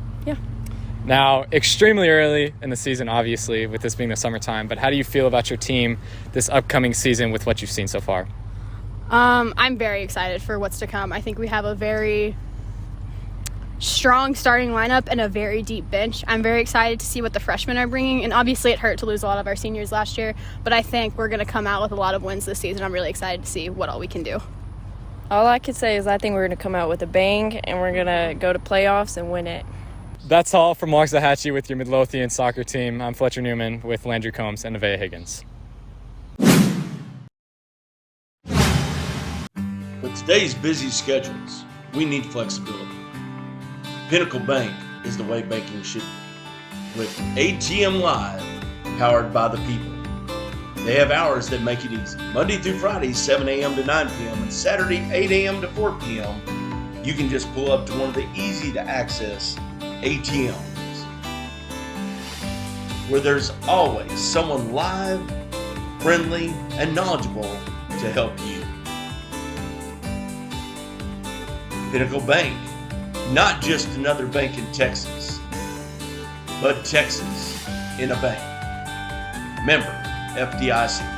Now, extremely early in the season, obviously, with this being the summertime, but how do you feel about your team this upcoming season with what you've seen so far? I'm very excited for what's to come. I think we have a very strong starting lineup and a very deep bench. I'm very excited to see what the freshmen are bringing, and obviously it hurt to lose a lot of our seniors last year, but I think we're going to come out with a lot of wins this season. I'm really excited to see what all we can do. All I can say is I think we're going to come out with a bang, and we're going to go to playoffs and win it. That's all from Waxahachie with your MIdlothian soccer team. I'm Fletcher Newman with Landry Combs and Ovilla Higgins. With today's busy schedules, we need flexibility. Pinnacle Bank is the way banking should be. With ATM Live, powered by the people. They have hours that make it easy. Monday through Friday, 7 a.m. to 9 p.m. and Saturday, 8 a.m. to 4 p.m. You can just pull up to one of the easy-to-access ATMs, where there's always someone live, friendly, and knowledgeable to help you. Pinnacle Bank, not just another bank in Texas, but Texas in a bank. Member FDIC.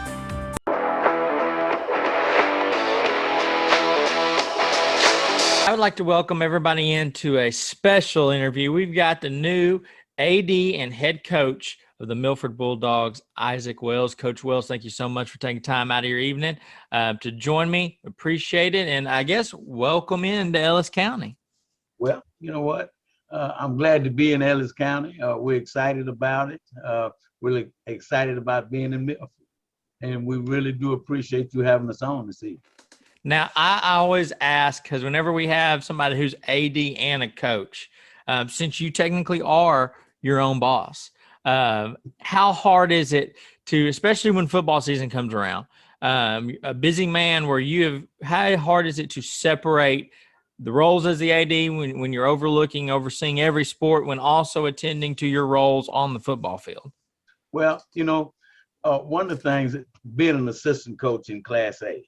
I would like to welcome everybody into a special interview. We've got the new AD and head coach of the Milford Bulldogs, Isaac Wells. Coach Wells, thank you so much for taking time out of your evening to join me. Appreciate it. And I guess welcome into Ellis County. Well, you know what? I'm glad to be in Ellis County. We're excited about it. Really excited about being in Milford. And we really do appreciate you having us on this evening. Now, I always ask, because whenever we have somebody who's AD and a coach, since you technically are your own boss, how hard is it to, especially when football season comes around, a busy man where how hard is it to separate the roles as the AD when you're overseeing every sport, when also attending to your roles on the football field? Well, one of the things, being an assistant coach in Class A,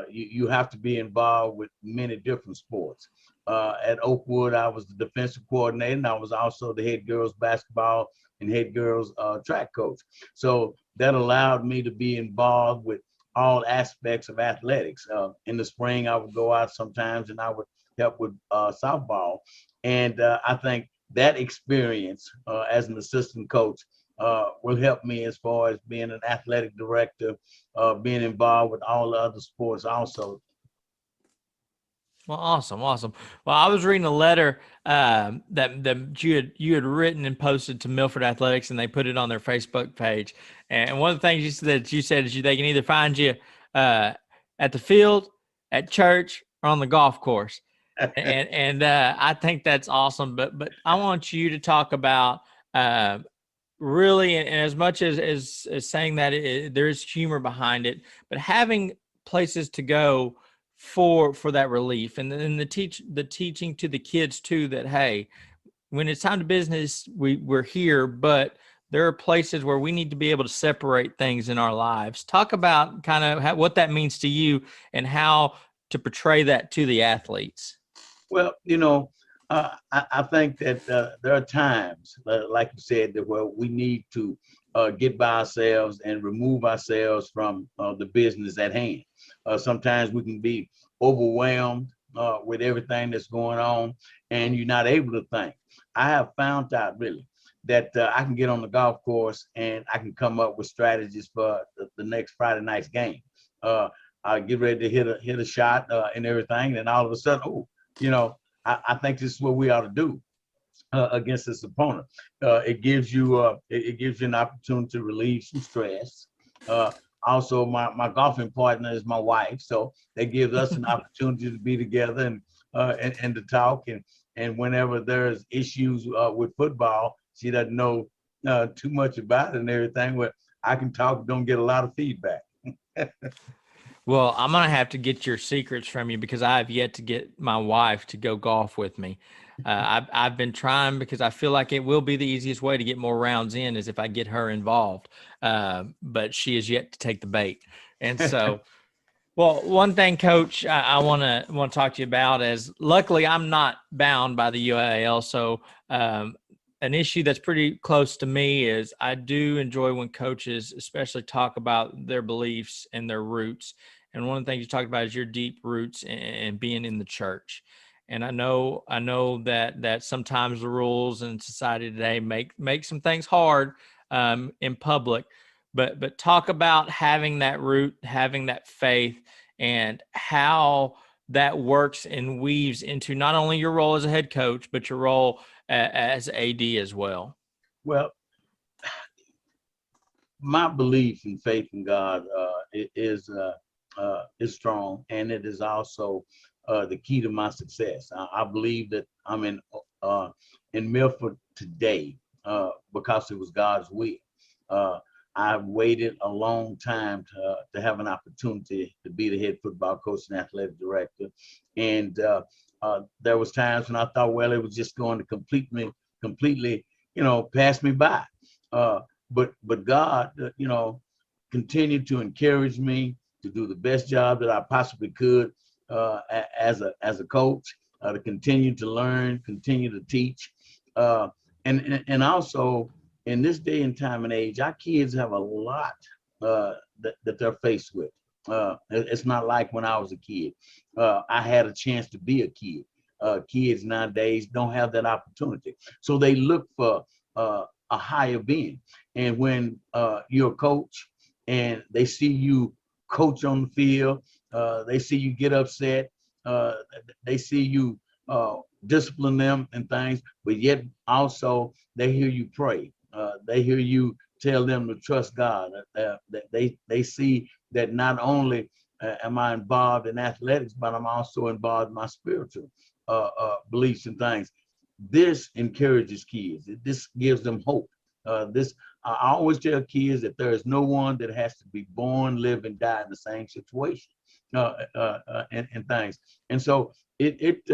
you have to be involved with many different sports. At Oakwood, I was the defensive coordinator, and I was also the head girls basketball and head girls track coach. So that allowed me to be involved with all aspects of athletics. In the spring, I would go out sometimes and I would help with softball. And I think that experience as an assistant coach will help me as far as being an athletic director, being involved with all the other sports also. Well, awesome. Well, I was reading a letter that you had written and posted to Milford Athletics, and they put it on their Facebook page. And one of the things you said is they can either find you at the field, at church, or on the golf course. and I think that's awesome. But I want you to talk about really, and as much as saying that there is humor behind it, but having places to go for that relief, and then the teaching to the kids too, that hey, when it's time to business, we're here, but there are places where we need to be able to separate things in our lives. Talk about kind of what that means to you and how to portray that to the athletes. Well, I think that there are times, like you said, that we need to get by ourselves and remove ourselves from the business at hand. Sometimes we can be overwhelmed with everything that's going on, and you're not able to think. I have found out really that I can get on the golf course and I can come up with strategies for the next Friday night's game. I get ready to hit a shot and everything, and all of a sudden, I think this is what we ought to do. against this opponent. It gives you an opportunity to relieve some stress. Also, my golfing partner is my wife, so that gives us an opportunity to be together and to talk. And whenever there's issues with football, she doesn't know too much about it and everything. But I can talk, don't get a lot of feedback. Well, I'm gonna have to get your secrets from you because I have yet to get my wife to go golf with me. I've been trying because I feel like it will be the easiest way to get more rounds in is if I get her involved. But she is yet to take the bait, and so. Well, one thing, Coach, I want to talk to you about is luckily I'm not bound by the UAL, so an issue that's pretty close to me is I do enjoy when coaches especially talk about their beliefs and their roots. And one of the things you talked about is your deep roots and being in the church. And I know that sometimes the rules in society today make some things hard in public, but talk about having that root, having that faith, and how that works and weaves into not only your role as a head coach, but your role as AD as well. Well, my belief and faith in God is strong, and it is also the key to my success. I believe that I'm in Milford today because it was God's will. I've waited a long time to have an opportunity to be the head football coach and athletic director, and there was times when I thought, well, it was just going to completely, pass me by. But God, continued to encourage me to do the best job that I possibly could as a coach, to continue to learn, continue to teach, and also in this day and time and age, our kids have a lot that they're faced with. It's not like when I was a kid. I had a chance to be a kid. Kids nowadays don't have that opportunity, so they look for a higher being. And when you're a coach and they see you coach on the field, they see you get upset, they see you discipline them and things, but yet also they hear you pray. They hear you tell them to trust God. They see that not only am I involved in athletics, but I'm also involved in my spiritual beliefs and things. This encourages kids. This gives them hope. I always tell kids that there is no one that has to be born, live, and die in the same situation and things. And so it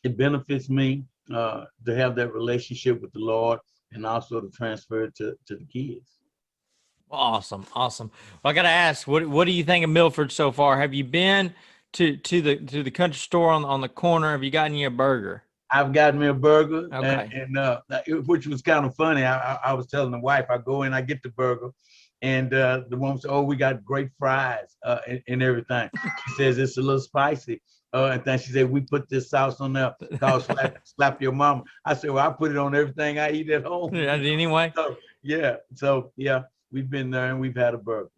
benefits me to have that relationship with the Lord and also to transfer it to the kids. Awesome. Well, I got to ask, what do you think of Milford so far? Have you been to the country store on the corner? Have you gotten you a burger? I've gotten me a burger, okay. and which was kind of funny. I was telling the wife, I go in, I get the burger, and the woman said, "Oh, we got great fries and everything." She says it's a little spicy, and then she said, "We put this sauce on there called slap your mama." I said, "Well, I put it on everything I eat at home." Yeah, anyway. So we've been there and we've had a burger.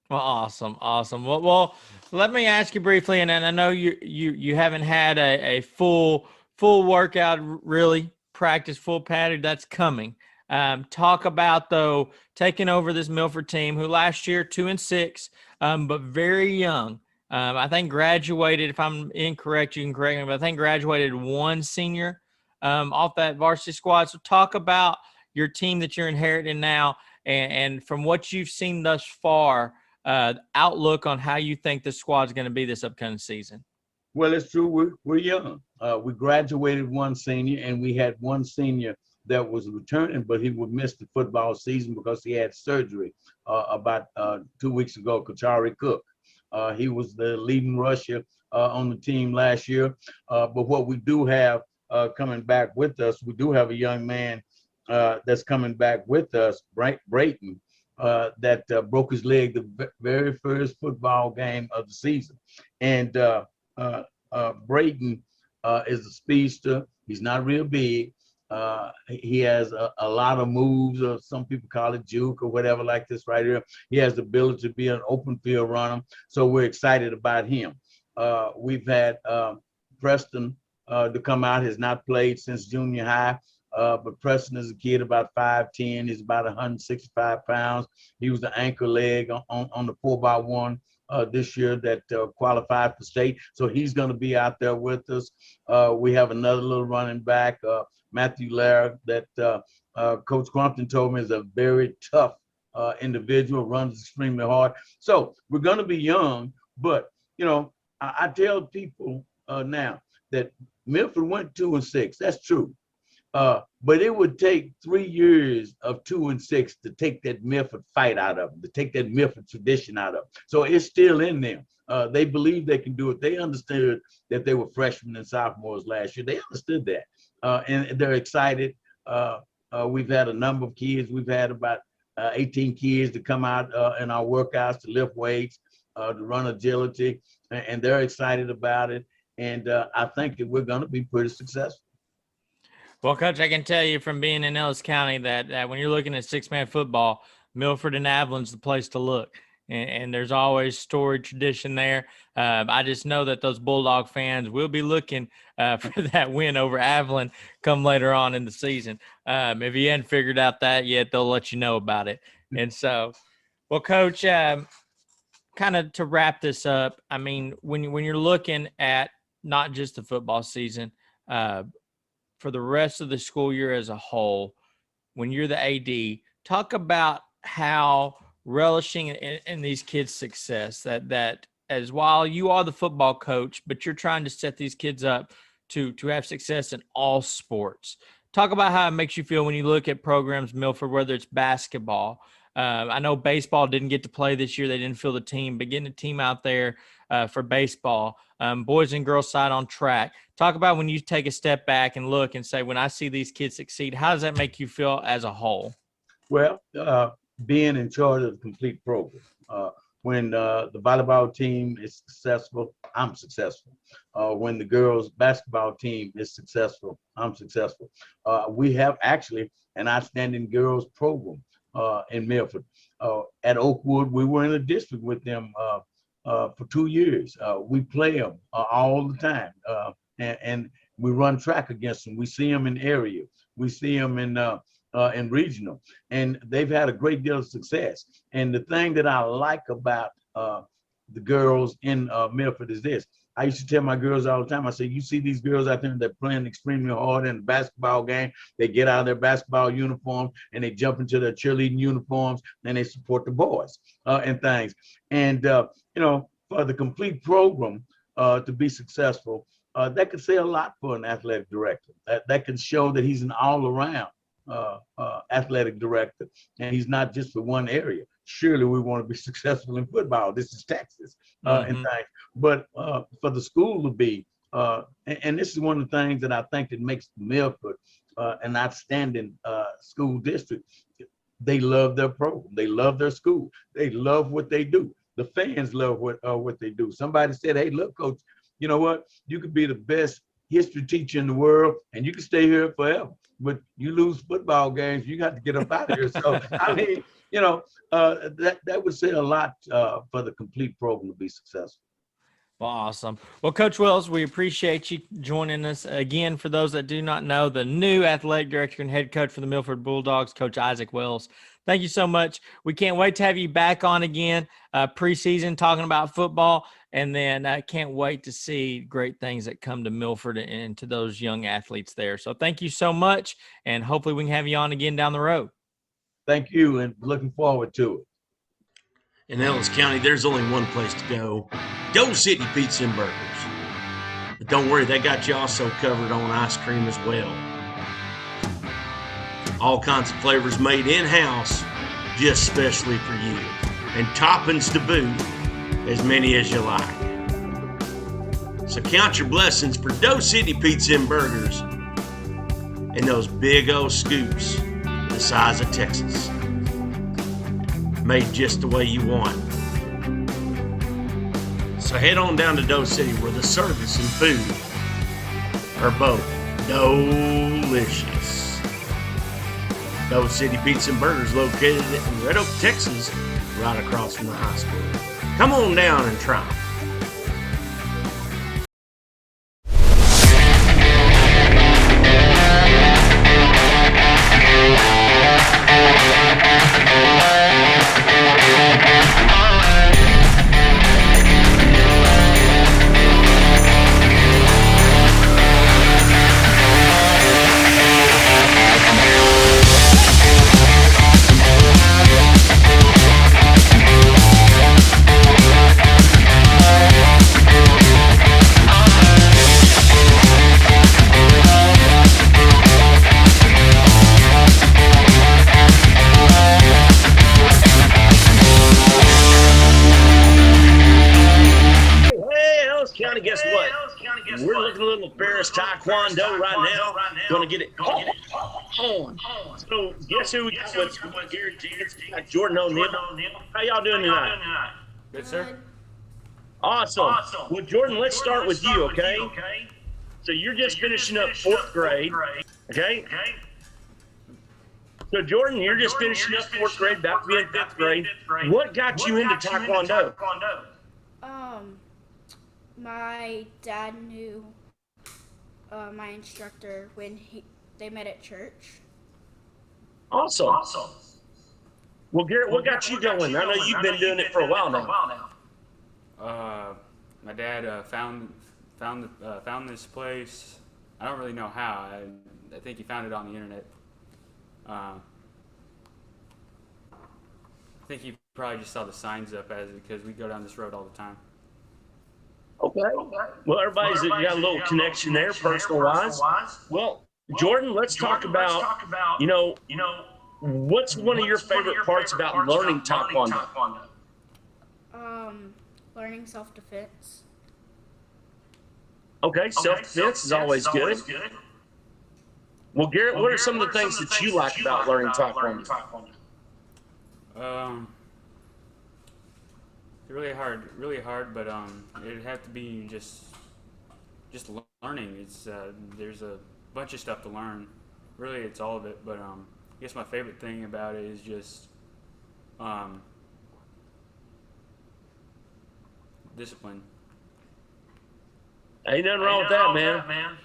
Well, awesome. Well, let me ask you briefly, and I know you haven't had a full workout, really practice, full padded. That's coming. Talk about though taking over this Milford team, who last year 2-6, but very young. I think graduated. If I'm incorrect, you can correct me, but I think graduated one senior off that varsity squad. So talk about your team that you're inheriting now, and from what you've seen thus far, outlook on how you think the squad's going to be this upcoming season. Well, it's true. We're young. We graduated one senior, and we had one senior that was returning, but he would miss the football season because he had surgery about 2 weeks ago. Kachari Cook. He was the leading rusher on the team last year. But what we do have coming back with us, we do have a young man that's coming back with us, Brayton, that broke his leg the very first football game of the season. And Brayton is a speedster. He's not real big. He has a lot of moves, or some people call it juke or whatever like this right here. He has the ability to be an open field runner. So we're excited about him. We've had Preston to come out, has not played since junior high. But Preston is a kid about 5'10". He's about 165 pounds. He was the anchor leg on the 4x1 this year that qualified for state. So he's going to be out there with us. We have another little running back, Matthew Laird, that Coach Crumpton told me is a very tough individual, runs extremely hard. So we're going to be young, but, you know, I tell people now that Milford went 2-6. That's true. But it would take 3 years of 2-6 to take that Milford fight out of them, to take that Milford tradition out of them. So it's still in them. They believe they can do it. They understood that they were freshmen and sophomores last year. They understood that, and they're excited. We've had a number of kids. We've had about 18 kids to come out in our workouts to lift weights, to run agility, and they're excited about it. And I think that we're going to be pretty successful. Well, Coach, I can tell you from being in Ellis County that when you're looking at six-man football, Milford and Avalon's the place to look. And there's always storied tradition there. I just know that those Bulldog fans will be looking for that win over Avalon come later on in the season. If you hadn't figured out that yet, they'll let you know about it. And so, well, Coach, kind of to wrap this up, I mean, when you're looking at not just the football season, for the rest of the school year as a whole, when you're the AD, talk about how relishing in these kids' success, that as while you are the football coach, but you're trying to set these kids up to have success in all sports. Talk about how it makes you feel when you look at programs, Milford, whether it's basketball. I know baseball didn't get to play this year. They didn't field the team, but getting a team out there for baseball, boys and girls side on track. Talk about when you take a step back and look and say, when I see these kids succeed, how does that make you feel as a whole? Well, being in charge of the complete program. When the volleyball team is successful, I'm successful. When the girls basketball team is successful, I'm successful. We have actually an outstanding girls program in Milford. At Oakwood, we were in a district with them for 2 years. We play them all the time, and we run track against them. We see them in area. We see them in regional, and they've had a great deal of success. And the thing that I like about the girls in Milford is this. I used to tell my girls all the time, I say, you see these girls out there, they're playing extremely hard in the basketball game. They get out of their basketball uniforms and they jump into their cheerleading uniforms and they support the boys and things. And, you know, for the complete program to be successful, that could say a lot for an athletic director. That can show that he's an all-around athletic director, and he's not just for one area. Surely we want to be successful in football. This is Texas and things. But for the school to be, and this is one of the things that I think that makes Milford an outstanding school district. They love their program. They love their school. They love what they do. The fans love what they do. Somebody said, hey, look, Coach, you know what? You could be the best history teacher in the world, and you can stay here forever. But you lose football games, you got to get up out of here. So, I mean, you know, that would say a lot for the complete program to be successful. Well, awesome. Well, Coach Wells, we appreciate you joining us. Again, for those that do not know, the new athletic director and head coach for the Milford Bulldogs, Coach Isaac Wells. Thank you so much. We can't wait to have you back on again preseason talking about football, and then I can't wait to see great things that come to Milford and to those young athletes there. So thank you so much, and hopefully we can have you on again down the road. Thank you, and looking forward to it. In Ellis County, there's only one place to go. Go City Pizza and Burgers. But don't worry, they got you also covered on ice cream as well. All kinds of flavors made in-house, just specially for you. And toppings to boot, as many as you like. So count your blessings for Doe City Pizza and Burgers and those big old scoops the size of Texas. Made just the way you want. So head on down to Doe City where the service and food are both delicious. Doe City Pizza and Burgers located in Red Oak, Texas, right across from the high school. Come on down and try. Ferris Tae Kwon Do right now. Going to get it on. So guess who we got with Garrett Johnson, Jordan O'Neill. How y'all doing tonight? Good, sir. Awesome. Well, Jordan, let's start with you, okay? So you're just finishing up 4th grade, okay? So Jordan, you're just finishing up 4th grade, about to be in 5th grade. What got you into Taekwondo? My dad knew my instructor when they met at church. Awesome. Well, Garrett, what got you going? I know you've been doing it for a while now. My dad found this place. I don't really know how. I think he found it on the internet. I think he probably just saw the signs up because we go down this road all the time. Okay. Well, everybody's got a little connection there, personal-wise. Well, Jordan, let's talk about, what's one of your favorite parts about learning Taekwondo? Learning self-defense. Okay, self-defense is always good. Well, Garrett, what are some of the things that you like about learning Taekwondo? Really hard, but it'd have to be just learning. It's there's a bunch of stuff to learn. Really, it's all of it. But I guess my favorite thing about it is just discipline. Ain't nothing wrong with that, man.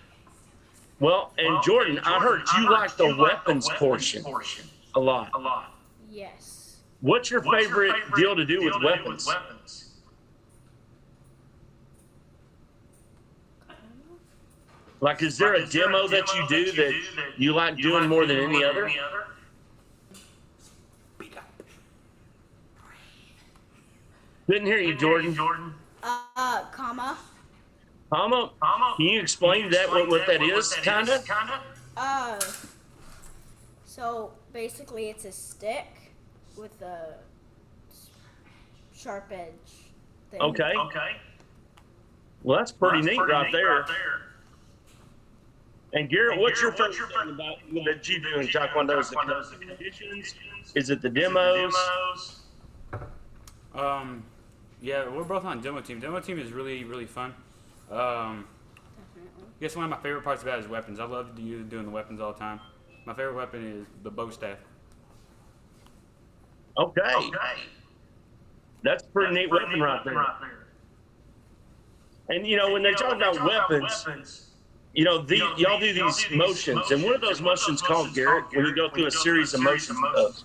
Well, and Jordan, I heard you like the weapons portion a lot. Yes. What's your favorite deal to do with weapons? Like, is there a demo that you do that you like doing more than any other? Didn't hear you, Jordan. Comma. Comma? Can you explain that, what that is, kinda? So basically it's a stick with a sharp edge thing. Okay. Well, that's pretty neat right there. And Garrett, what's your favorite thing about that you do in Taekwondo? Is it the competitions? Is it the demos? Yeah, we're both on demo team. Demo team is really fun. I guess one of my favorite parts about it is weapons. I love doing the weapons all the time. My favorite weapon is the bow staff. Okay. That's a pretty neat weapon right there. And when they talk about weapons, y'all do these motions. And what are those motions called, Garrett, when you go through a series of motions with those?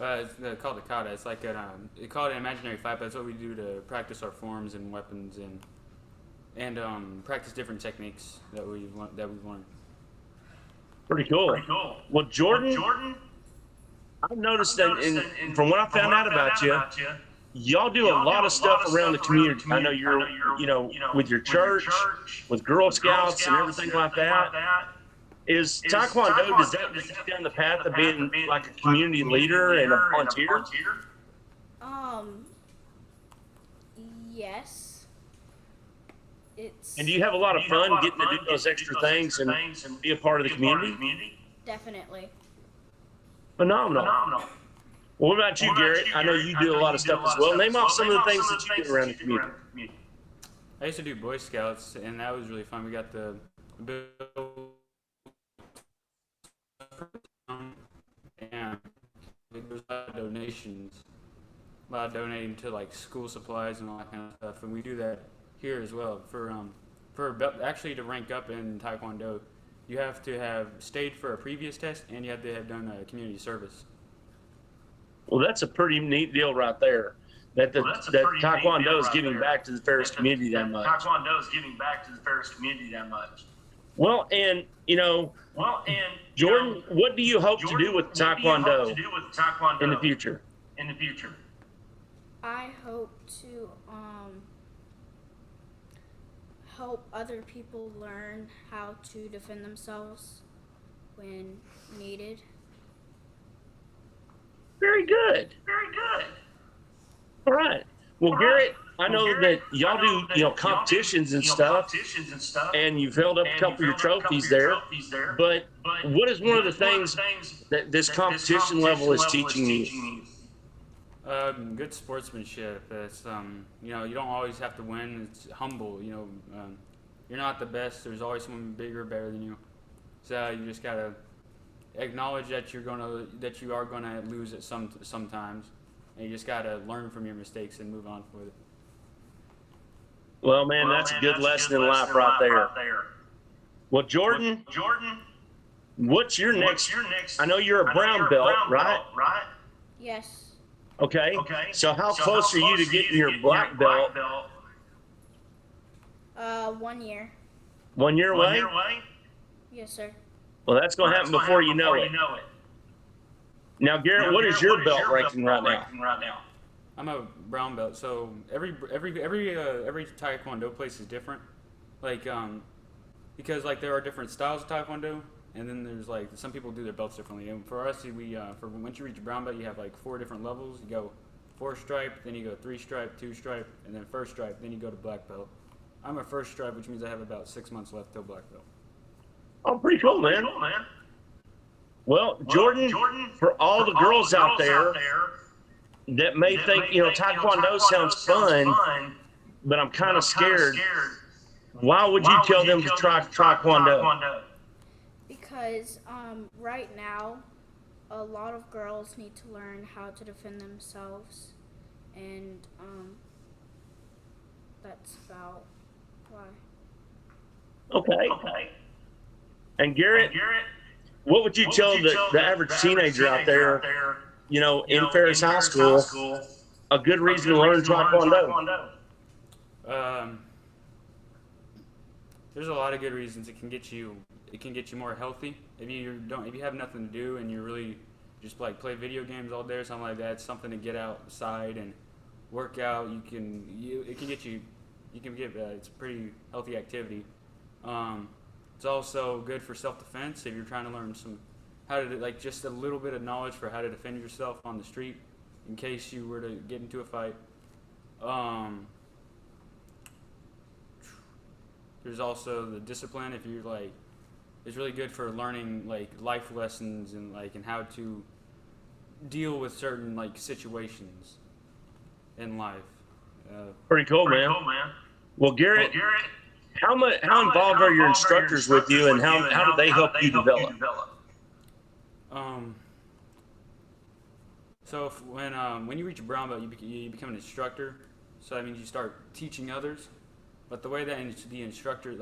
It's called the kata. It's like they call it an imaginary fight, but that's what we do to practice our forms and weapons and practice different techniques that we've learned. Pretty cool. Well, Jordan, I've noticed that from what I found out about you, y'all do a lot of stuff around the community. I know you're, with your church, with Girl Scouts and everything like that. Is Taekwondo, does that lead you down the path of being like a community leader and a volunteer? Yes. And do you have a lot of fun getting to do those extra things and be a part of the community? Definitely. Phenomenal. Well, what about you, Garrett? I know you do a lot of stuff as well. Name off some of the things that you do around the community. I used to do Boy Scouts, and that was really fun. We got the and there was a lot of donations, a lot of donating to like school supplies and all that kind of stuff, and we do that here as well. Actually to rank up in Taekwondo, you have to have stayed for a previous test and you have to have done a community service. Well, that's a pretty neat deal right there. That Taekwondo is giving back to the Ferris community that much. Well, and Jordan, what do you hope to do with Taekwondo in the future? I hope to help other people learn how to defend themselves when needed. Very good. All right. Well, Garrett, I know that y'all do, competitions and stuff, and you've held up a couple of your trophies there. But what is one of the things that this competition level is teaching you? Good sportsmanship. It's you don't always have to win. It's humble. You're not the best. There's always someone bigger, better than you. So you just gotta acknowledge that you are gonna lose it sometimes, and you just gotta learn from your mistakes and move on with it. Well, man, that's a good lesson in life right there. Well, Jordan, what's your next? I know you're a brown belt, right? Yes. Okay. So how close are you to getting your black belt? 1 year. 1 year away? Yes, sir. Well, that's going to happen before you know it. Now, Garrett, what is your belt ranking right now? I'm a brown belt, so every Taekwondo place is different. Because there are different styles of Taekwondo, and then there's some people do their belts differently. And for us, once you reach brown belt, you have 4 different levels. You go 4 stripe, then you go 3 stripe, 2 stripe, and then 1st stripe. Then you go to black belt. I'm a 1st stripe, which means I have about 6 months left till black belt. Oh, pretty cool, man. Well, Jordan, for all the girls out there that may think, Taekwondo sounds fun, but I'm kind of scared. Why would you tell them to try Taekwondo? Because right now, a lot of girls need to learn how to defend themselves, and that's about why. Okay. And Garrett, what would you tell the average teenager out there, in Ferris High School, a good reason to learn Taekwondo? There's a lot of good reasons. It can get you more healthy. If you have nothing to do and you really just play video games all day or something like that, it's something to get outside and work out. It's a pretty healthy activity. It's also good for self-defense if you're trying to learn just a little bit of knowledge for how to defend yourself on the street in case you were to get into a fight. There's also the discipline. If you're it's really good for learning life lessons and how to deal with certain situations in life. Pretty cool, man. Well, Garrett, how involved are your instructors with you, and how do they help you develop? So when you reach a brown belt, you become an instructor. So that means you start teaching others. But the way that the instructor,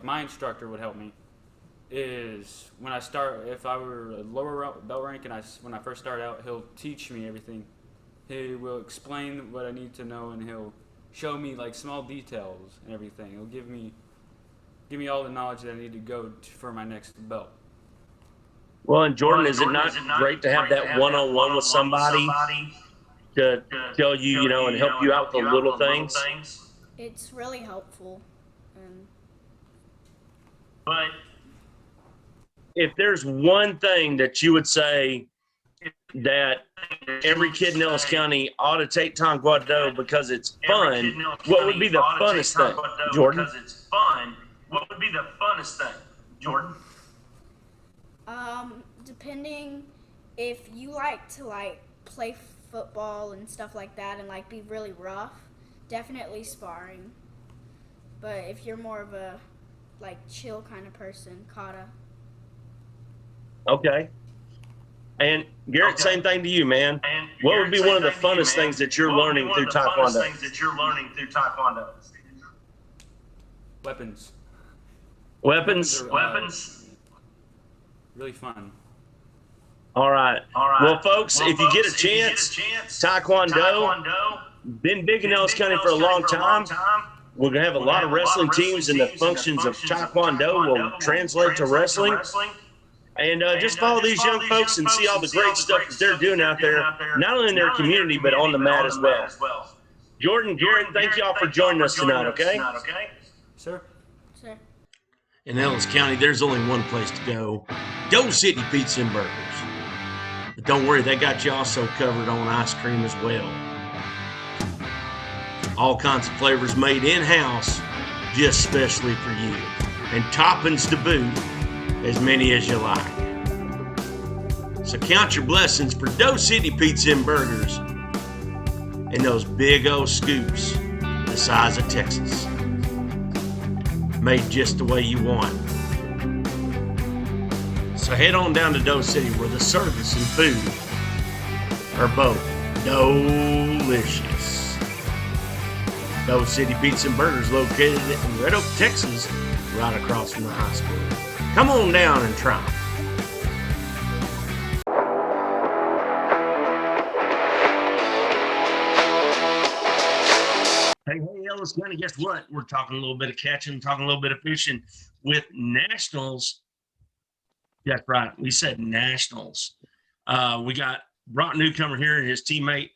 my instructor would help me is when I start. If I were a lower belt rank and when I first start out, he'll teach me everything. He will explain what I need to know, and he'll show me small details and everything. He'll give me all the knowledge that I need to go for my next belt. Well, and Jordan, is it not great to have that one-on-one with somebody to tell you, and help you out with the little things? It's really helpful. But if there's one thing that you would say that every kid in Ellis County ought to take Taekwondo because it's fun, what would be the funnest thing, Jordan? What would be the funnest thing, Jordan? Depending if you like to play football and stuff like that and be really rough, definitely sparring. But if you're more of a chill kind of person, kata. Okay. And Garrett, same thing to you, man. What would be one of the funnest things that you're learning through Taekwondo? Weapons. Weapons. Really fun. All right. Well, folks, if you get a chance, Taekwondo, been big in Ellis County for a long time. We're going to have a lot of wrestling teams, and the functions of Taekwondo will translate to wrestling. And just follow these young folks and see all the great stuff that they're doing out there, not only in their community, but on the mat as well. Jordan, Garrett, thank y'all for joining us tonight, okay? Sir. In Ellis County, there's only one place to go. Go City Pizza and Burgers. But don't worry, they got you also covered on ice cream as well. All kinds of flavors made in-house just specially for you. And toppings to boot, as many as you like. So count your blessings for Doe City Pizza and Burgers and those big old scoops the size of Texas. Made just the way you want. So head on down to Doe City where the service and food are both delicious. Doe City Pizza and Burgers located in Red Oak, Texas, right across from the high school. Come on down and try them. Hey, Ellis County, guess what? We're talking a little bit of catching, talking a little bit of fishing with nationals. That's right. We said nationals. We got Brock Newcomer here and his teammate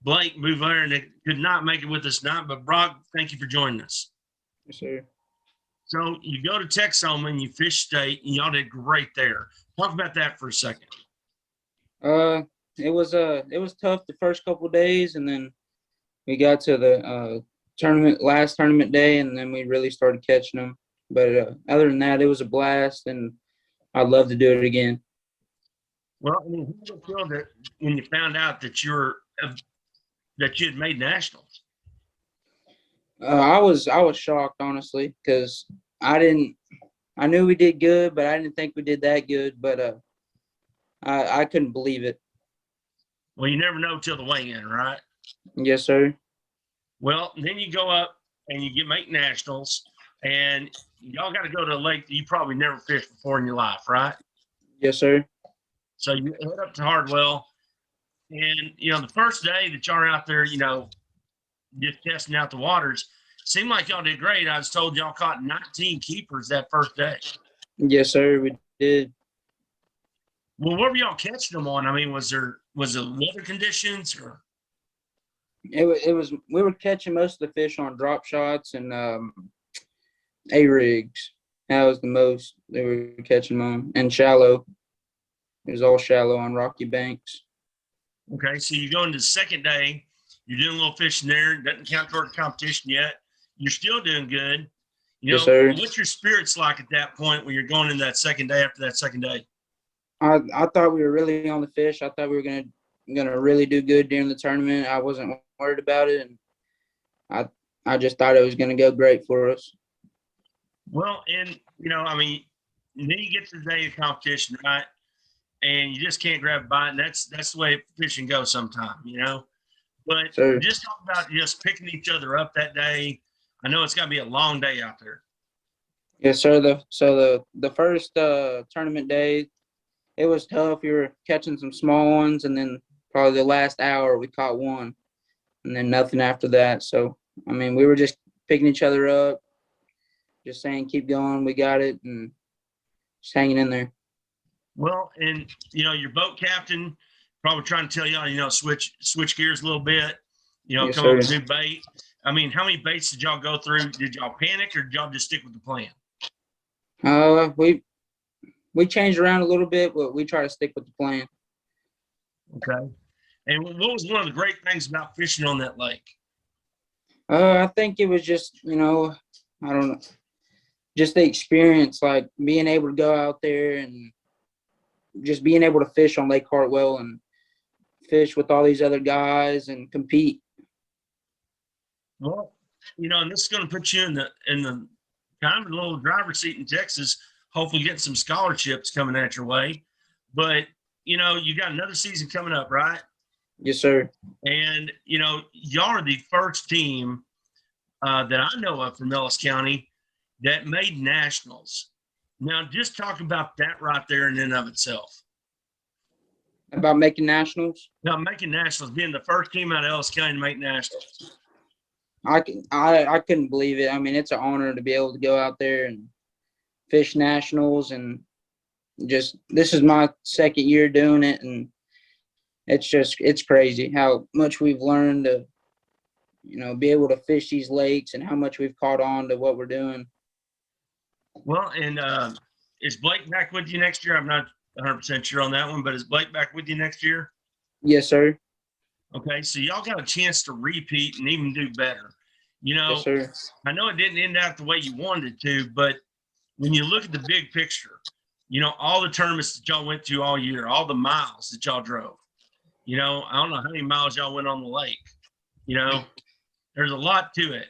Blake move there, and they could not make it with us tonight. But Brock, thank you for joining us. Yes, sir. So you go to Texoma and you fish state, and y'all did great there. Talk about that for a second. It was tough the first couple of days, and then we got to the last tournament day, and then we really started catching them. But other than that, it was a blast, and I'd love to do it again. Well, I mean, how did you feel that when you found out that you had made nationals? I was shocked, honestly, because I knew we did good, but I didn't think we did that good. But I couldn't believe it. Well, you never know till the weigh-in, right? Yes, sir. Well, then you go up and you make nationals, and y'all got to go to a lake that you probably never fished before in your life, right? Yes, sir. So you head up to Hardwell, and the first day that y'all are out there, just testing out the waters, seemed like y'all did great. I was told y'all caught 19 keepers that first day. Yes, sir, we did. Well, what were y'all catching them on? I mean, was it weather conditions or? It was. We were catching most of the fish on drop shots and A-rigs. That was the most they were catching on, and shallow. It was all shallow on rocky banks. Okay, so you go into the second day. You're doing a little fishing there. It doesn't count toward the competition yet. You're still doing good. Yes, sir. What's your spirits like at that point when you're going into that second day after that second day? I thought we were really on the fish. I thought we were gonna really do good during the tournament. I wasn't worried about it, and I just thought it was gonna go great for us. Well, and then you get to the day of competition, right? And you just can't grab a bite, and that's the way fishing goes sometimes, But Sure. Just talk about just picking each other up that day. I know it's got to be a long day out there. Yes, sir. The first tournament day, it was tough. We were catching some small ones, and then probably the last hour we caught one, and then nothing after that. So we were just picking each other up, just saying, keep going, we got it, and just hanging in there. Well, and your boat captain probably trying to tell y'all, switch gears a little bit, Yes, come up with sir. new bait. I mean, how many baits did y'all go through? Did y'all panic or did y'all just stick with the plan? We changed around a little bit, but we try to stick with the plan. Okay. And what was one of the great things about fishing on that lake? I think it was just, I don't know, just the experience, like being able to go out there and just being able to fish on Lake Hartwell and fish with all these other guys and compete. Well, and this is going to put you in the kind of a little driver's seat in Texas, hopefully getting some scholarships coming at your way. But, you got another season coming up, right? Yes, sir. And, y'all are the first team that I know of from Ellis County that made nationals. Now, just talk about that right there in and of itself. About making nationals? Now, making nationals, being the first team out of Ellis County to make nationals. I couldn't believe it. It's an honor to be able to go out there and fish nationals, and just this is my second year doing it, and it's crazy how much we've learned to be able to fish these lakes and how much we've caught on to what we're doing. Well, and is Blake back with you next year? I'm not 100% sure on that one, but is Blake back with you next year? Yes, sir. Okay, so y'all got a chance to repeat and even do better. You know, Yes, sir. I know it didn't end out the way you wanted it to, but when you look at the big picture, you know, all the tournaments that y'all went to all year, all the miles that y'all drove, you know, I don't know how many miles y'all went on the lake. You know, there's a lot to it.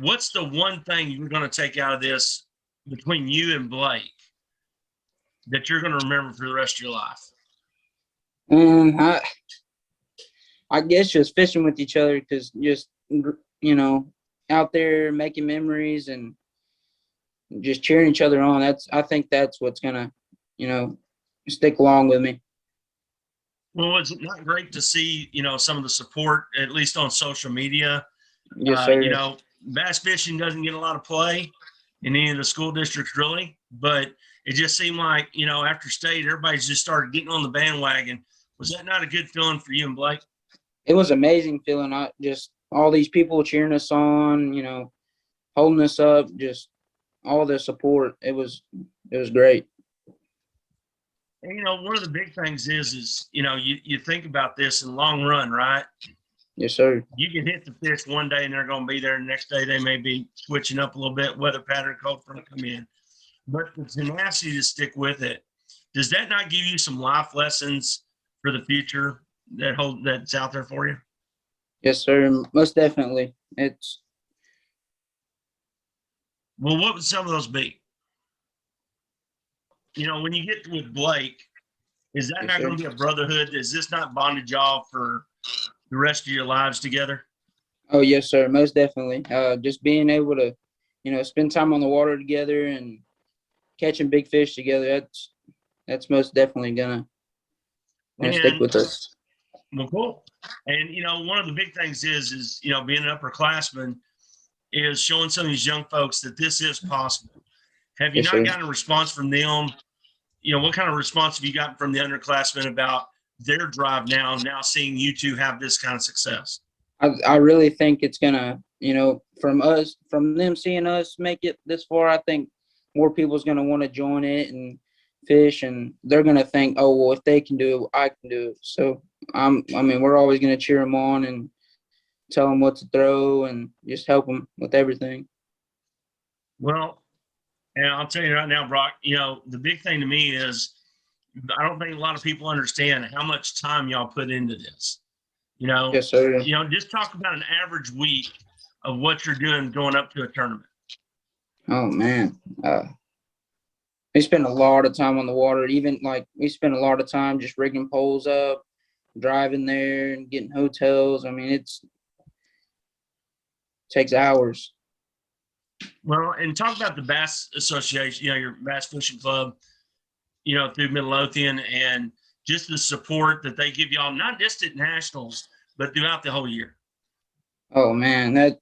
What's the one thing you're going to take out of this between you and Blake that you're going to remember for the rest of your life? I guess just fishing with each other, because just, you know, out there making memories and just cheering each other on. I think that's what's gonna, you know, stick along with me. Well, it's not great to see, you know, some of the support, at least on social media. Yes, sir. You know, bass fishing doesn't get a lot of play in any of the school districts, really, but it just seemed like, you know, after state, everybody's just started getting on the bandwagon. Was that not a good feeling for you and Blake? It was amazing feeling. Just all these people cheering us on, you know, holding us up, just all the support. It was great. And, you know, one of the big things is, you know, you think about this in the long run, right? Yes, sir. You can hit the fish one day and they're going to be there. The next day they may be switching up a little bit, weather pattern, cold front come in. But the tenacity to stick with it, does that not give you some life lessons for the future that's out there for you? Yes, sir. Most definitely. Well, what would some of those be? You know, when you get with Blake, is that Yes, not sir. going to be a brotherhood? Is this not bonded y'all for the rest of your lives together? Oh, yes, sir. Most definitely. Just being able to, you know, spend time on the water together and catching big fish together. That's most definitely gonna stick with us. Well, cool. And, you know, one of the big things is, you know, being an upperclassman is showing some of these young folks that this is possible. Have you Yes, not sir. gotten a response from them? You know, what kind of response have you gotten from the underclassmen about their drive now seeing you two have this kind of success? I really think it's gonna, you know, from them seeing us make it this far, I think more people's gonna want to join it and fish, and they're gonna think, oh, well, if they can do it, I can do it. So I mean, we're always gonna cheer them on and tell them what to throw and just help them with everything. Well, and I'll tell you right now, Brock, you know, the big thing to me is I don't think a lot of people understand how much time y'all put into this. You know, Yes, sir. You know, just talk about an average week of what you're doing going up to a tournament. Oh man, we spend a lot of time on the water. Even like we spend a lot of time just rigging poles up, driving there, and getting hotels. I mean, it takes hours. Well, and talk about the Bass Association, you know, your Bass Fishing Club, you know, through Midlothian, and just the support that they give y'all, not just at nationals, but throughout the whole year. Oh man, that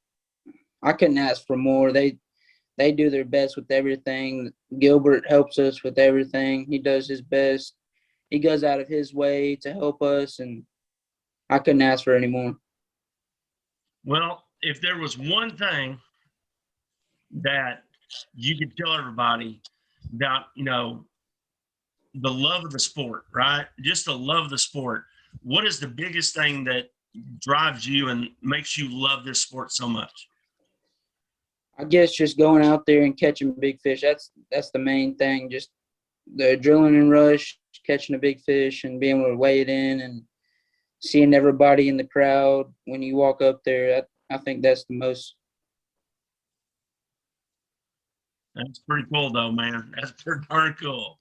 I couldn't ask for more. They do their best with everything. Gilbert helps us with everything. He does his best. He goes out of his way to help us, and I couldn't ask for any more. Well, if there was one thing that you could tell everybody about, you know, the love of the sport, right? Just the love of the sport. What is the biggest thing that drives you and makes you love this sport so much? I guess just going out there and catching big fish. That's the main thing. Just the adrenaline rush, catching a big fish and being able to weigh it in and seeing everybody in the crowd when you walk up there. I think that's the most. That's pretty cool, though, man. That's pretty darn cool.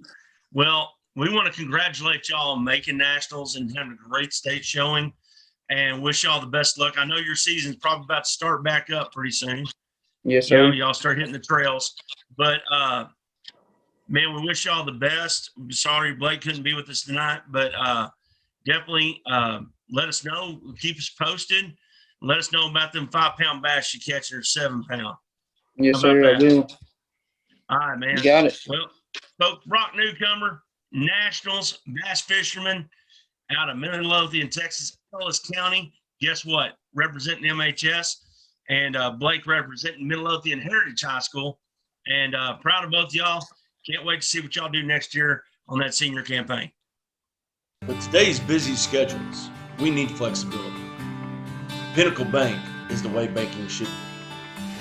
Well, we want to congratulate y'all on making nationals and having a great state showing, and wish y'all the best luck. I know your season's probably about to start back up pretty soon. Yes, You know, sir. y'all start hitting the trails. But, man, we wish y'all the best. I'm sorry Blake couldn't be with us tonight, but definitely let us know. Keep us posted. Let us know about them 5-pound bass you catch or 7-pound. Yes, How about sir. I that? will. All right, man. You got it. Well, folks, Brock Newcomer, Nationals, bass fisherman out of Midlothian, Texas, Ennis County. Guess what? Representing MHS. And Blake representing Midlothian Heritage High School. And proud of both y'all. Can't wait to see what y'all do next year on that senior campaign. With today's busy schedules, we need flexibility. Pinnacle Bank is the way banking should be.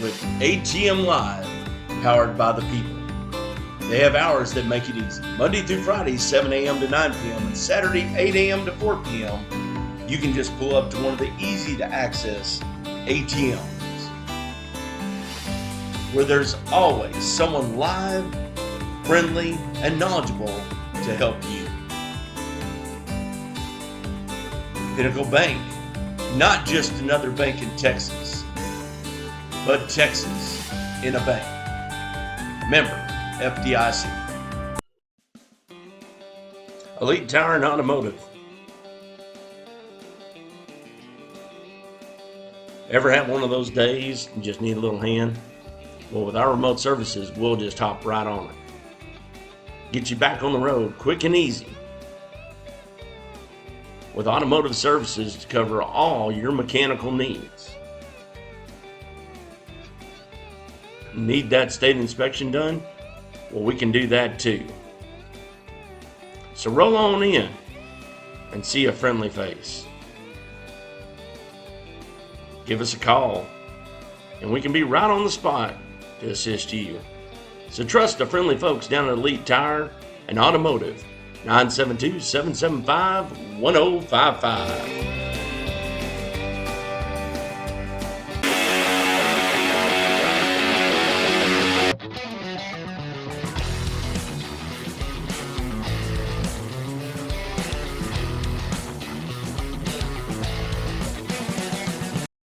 with ATM Live, powered by the people. They have hours that make it easy. Monday through Friday, 7 a.m. to 9 p.m. and Saturday, 8 a.m. to 4 p.m. You can just pull up to one of the easy-to-access ATMs, where there's always someone live, friendly, and knowledgeable to help you. Pinnacle Bank, not just another bank in Texas, but Texas in a bank. Member FDIC. Elite Tire and Automotive. Ever have one of those days and just need a little hand? Well, with our remote services, we'll just hop right on it. Get you back on the road quick and easy. With automotive services to cover all your mechanical needs. Need that state inspection done? Well, we can do that too. So roll on in and see a friendly face. Give us a call and we can be right on the spot to assist you. So trust the friendly folks down at Elite Tire and Automotive, 972-775-1055.